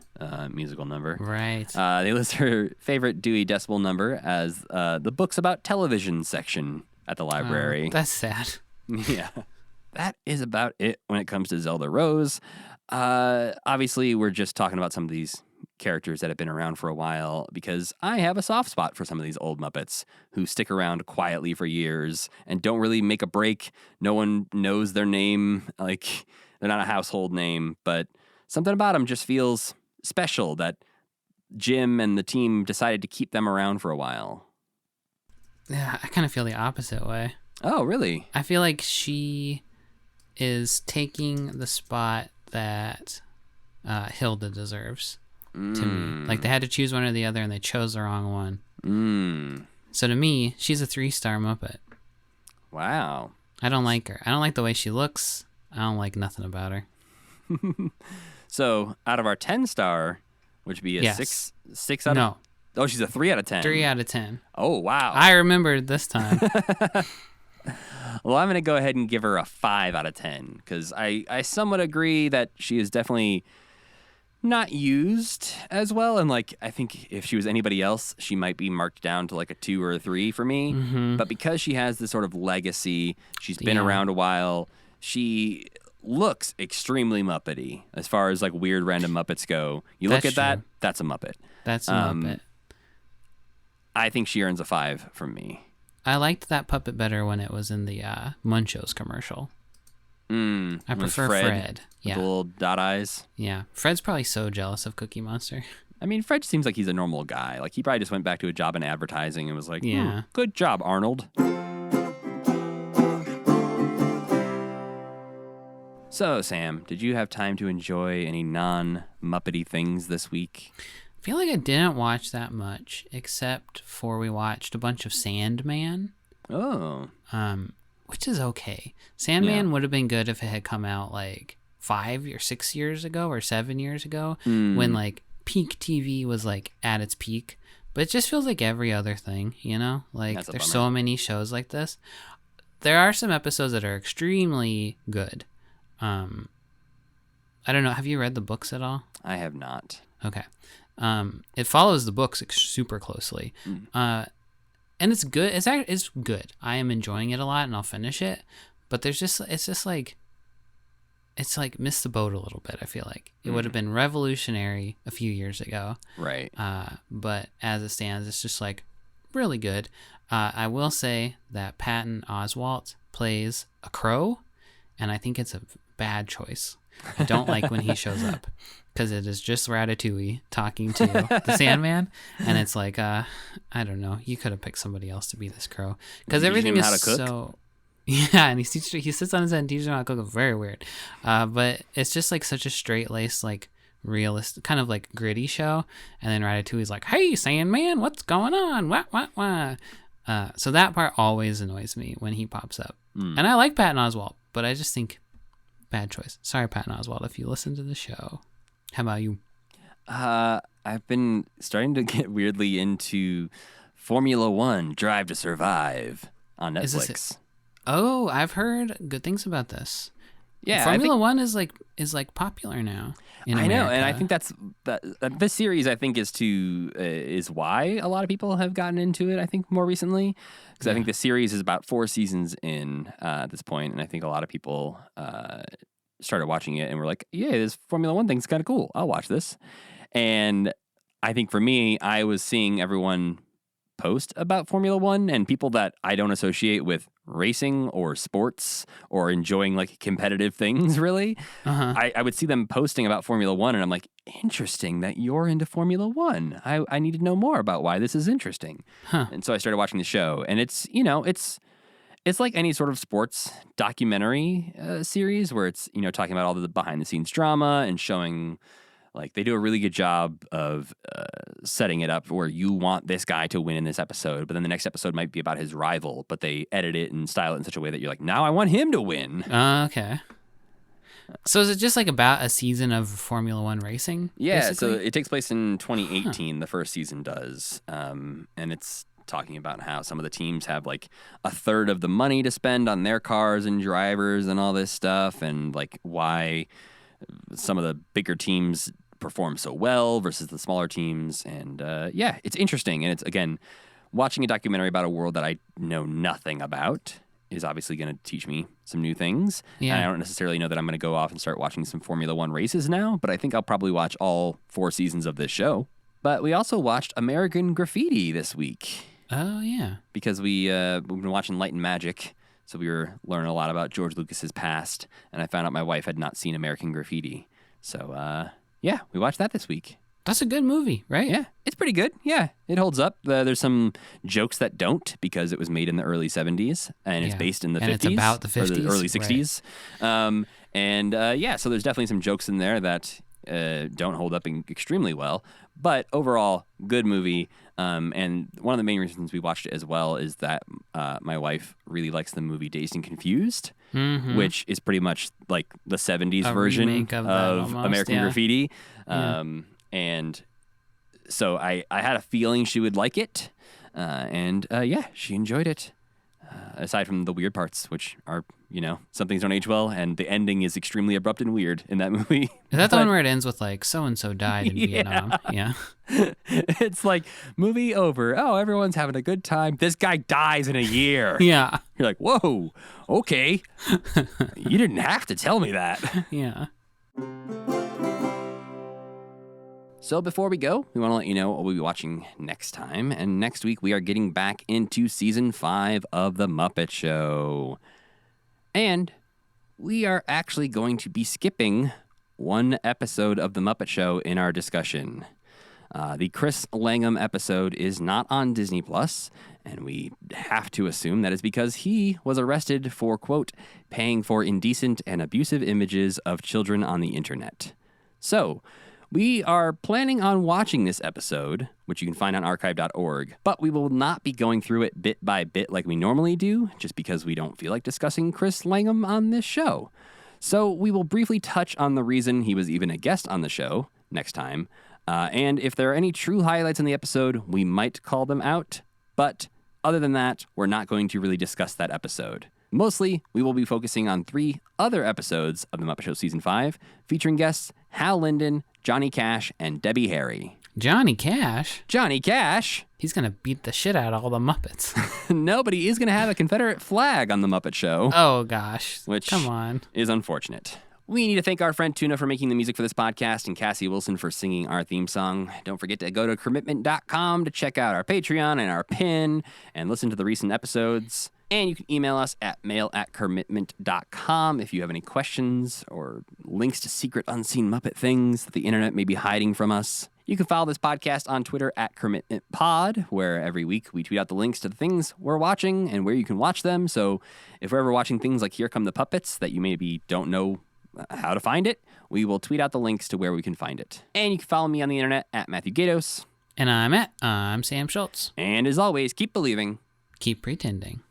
musical number. Right. They list her favorite Dewey Decimal number as the books about television section at the library. Oh, that's sad. Yeah. That is about it when it comes to Zelda Rose. Obviously, we're just talking about some of these characters that have been around for a while because I have a soft spot for some of these old Muppets who stick around quietly for years and don't really make a break. No one knows their name. Like, they're not a household name, but something about them just feels special that Jim and the team decided to keep them around for a while. Yeah, I kind of feel the opposite way. Oh, really? I feel like she is taking the spot that Hilda deserves to me. Like, they had to choose one or the other, and they chose the wrong one. So to me, she's a 3-star Muppet. Wow. I don't like her. I don't like the way she looks. I don't like nothing about her. So, out of our 10-star, which would be a 6 out of... No. Oh, she's a 3 out of 10. 3 out of 10. Oh, wow. I remembered this time. Well, I'm going to go ahead and give her a 5 out of 10 because I somewhat agree that she is definitely not used as well. And, like, I think if she was anybody else, she might be marked down to, like, a 2 or a 3 for me. But because she has this sort of legacy, she's been around a while, she looks extremely Muppety as far as, like, weird random Muppets go. You look at that, that's a Muppet. That's a Muppet. I think she earns a 5 from me. I liked that puppet better when it was in the Munchos commercial. I prefer Fred. Yeah. The little dot eyes. Yeah. Fred's probably so jealous of Cookie Monster. I mean, Fred seems like he's a normal guy. Like, he probably just went back to a job in advertising and was like, good job, Arnold. So, Sam, did you have time to enjoy any non-Muppety things this week? I feel like I didn't watch that much, except for we watched a bunch of Sandman. Oh. Which is okay. Sandman would have been good if it had come out like 5 or 6 years ago or 7 years ago when like peak TV was like at its peak. But it just feels like every other thing, you know? Like there's so many shows like this. There are some episodes that are extremely good. I don't know. Have you read the books at all? I have not. Okay. It follows the books super closely. And it's good. It's good. I am enjoying it a lot and I'll finish it. but it's like missed the boat a little bit. I feel like it would have been revolutionary a few years ago. Right. But as it stands, it's just like really good. I will say that Patton Oswalt plays a crow, and I think it's a bad choice. I don't like when he shows up because it is just Ratatouille talking to the Sandman, and it's like I don't know. You could have picked somebody else to be this crow because everything him is how to cook? so. Yeah, and he sits on his head and teaches him how to cook. Very weird, but it's just like such a straight laced, like realistic, kind of like gritty show. And then Ratatouille's like, "Hey, Sandman, what's going on? What?" So that part always annoys me when he pops up. And I like Patton Oswalt, but I just think bad choice. Sorry, Patton Oswalt, if you listen to the show. How about you? I've been starting to get weirdly into Formula One: Drive to Survive on Is this Netflix. Oh, I've heard good things about this. Yeah, Formula One is like popular now. In I know, and I America. think that this series I think is why a lot of people have gotten into it. I think more recently, because I think the series is about 4 seasons in at this point, and I think a lot of people started watching it and were like, "Yeah, this Formula One thing's kind of cool. I'll watch this." And I think for me, I was seeing everyone post about Formula One and people that I don't associate with racing or sports or enjoying like competitive things really. I would see them posting about Formula One and I'm like, interesting that you're into Formula One. I need to know more about why this is interesting. And so I started watching the show, and it's like any sort of sports documentary series where it's, talking about all the behind the scenes drama and showing. Like, they do a really good job of setting it up where you want this guy to win in this episode, but then the next episode might be about his rival, but they edit it and style it in such a way that you're like, now I want him to win. Okay. So is it just like about a season of Formula One racing? Yeah, basically? so it takes place in 2018, the first season does, and it's talking about how some of the teams have like a third of the money to spend on their cars and drivers and all this stuff, and like why some of the bigger teams perform so well versus the smaller teams. And it's interesting. And it's, again, watching a documentary about a world that I know nothing about is obviously going to teach me some new things. Yeah. And I don't necessarily know that I'm going to go off and start watching some Formula One races now, but I think I'll probably watch all 4 seasons of this show. But we also watched American Graffiti this week. Oh, yeah. Because we've been watching Light and Magic. So we were learning a lot about George Lucas's past, and I found out my wife had not seen American Graffiti. So, we watched that this week. That's a good movie, right? Yeah, it's pretty good. Yeah, it holds up. There's some jokes that don't because it was made in the early 70s, and it's based in the 50s. And it's about the 50s. Or the early 60s. Right. So there's definitely some jokes in there that don't hold up extremely well. But overall, good movie. And one of the main reasons we watched it as well is that my wife really likes the movie Dazed and Confused, which is pretty much like the 70s version remake of that almost, American Graffiti. And so I had a feeling she would like it. She enjoyed it. Aside from the weird parts, which are, some things don't age well, and the ending is extremely abrupt and weird in that movie. Is that the one where it ends with like so-and-so died in Vietnam? Yeah. It's like, movie over. Oh, everyone's having a good time. This guy dies in a year. Yeah. You're like, whoa, okay. You didn't have to tell me that. Yeah. So before we go, we want to let you know what we'll be watching next time. And next week, we are getting back into Season 5 of The Muppet Show. And we are actually going to be skipping one episode of The Muppet Show in our discussion. The Chris Langham episode is not on Disney+, and we have to assume that is because he was arrested for, quote, paying for indecent and abusive images of children on the internet. So, we are planning on watching this episode, which you can find on archive.org, but we will not be going through it bit by bit like we normally do, just because we don't feel like discussing Chris Langham on this show. So we will briefly touch on the reason he was even a guest on the show next time, and if there are any true highlights in the episode, we might call them out, but other than that, we're not going to really discuss that episode. Mostly, we will be focusing on 3 other episodes of The Muppet Show Season 5, featuring guests Hal Linden, Johnny Cash, and Debbie Harry. Johnny Cash? Johnny Cash. He's going to beat the shit out of all the Muppets. No, but he is going to have a Confederate flag on the Muppet Show. Oh, gosh. Which Come on. is unfortunate. We need to thank our friend Tuna for making the music for this podcast and Cassie Wilson for singing our theme song. Don't forget to go to Kermitment.com to check out our Patreon and our pin and listen to the recent episodes. And you can email us at mail@kermitment.com if you have any questions or links to secret unseen Muppet things that the internet may be hiding from us. You can follow this podcast on Twitter at KermitmentPod, where every week we tweet out the links to the things we're watching and where you can watch them. So if we're ever watching things like Here Come the Puppets that you maybe don't know how to find it, we will tweet out the links to where we can find it. And you can follow me on the internet at Matthew Gatos. And I'm Sam Schultz. And as always, keep believing. Keep pretending.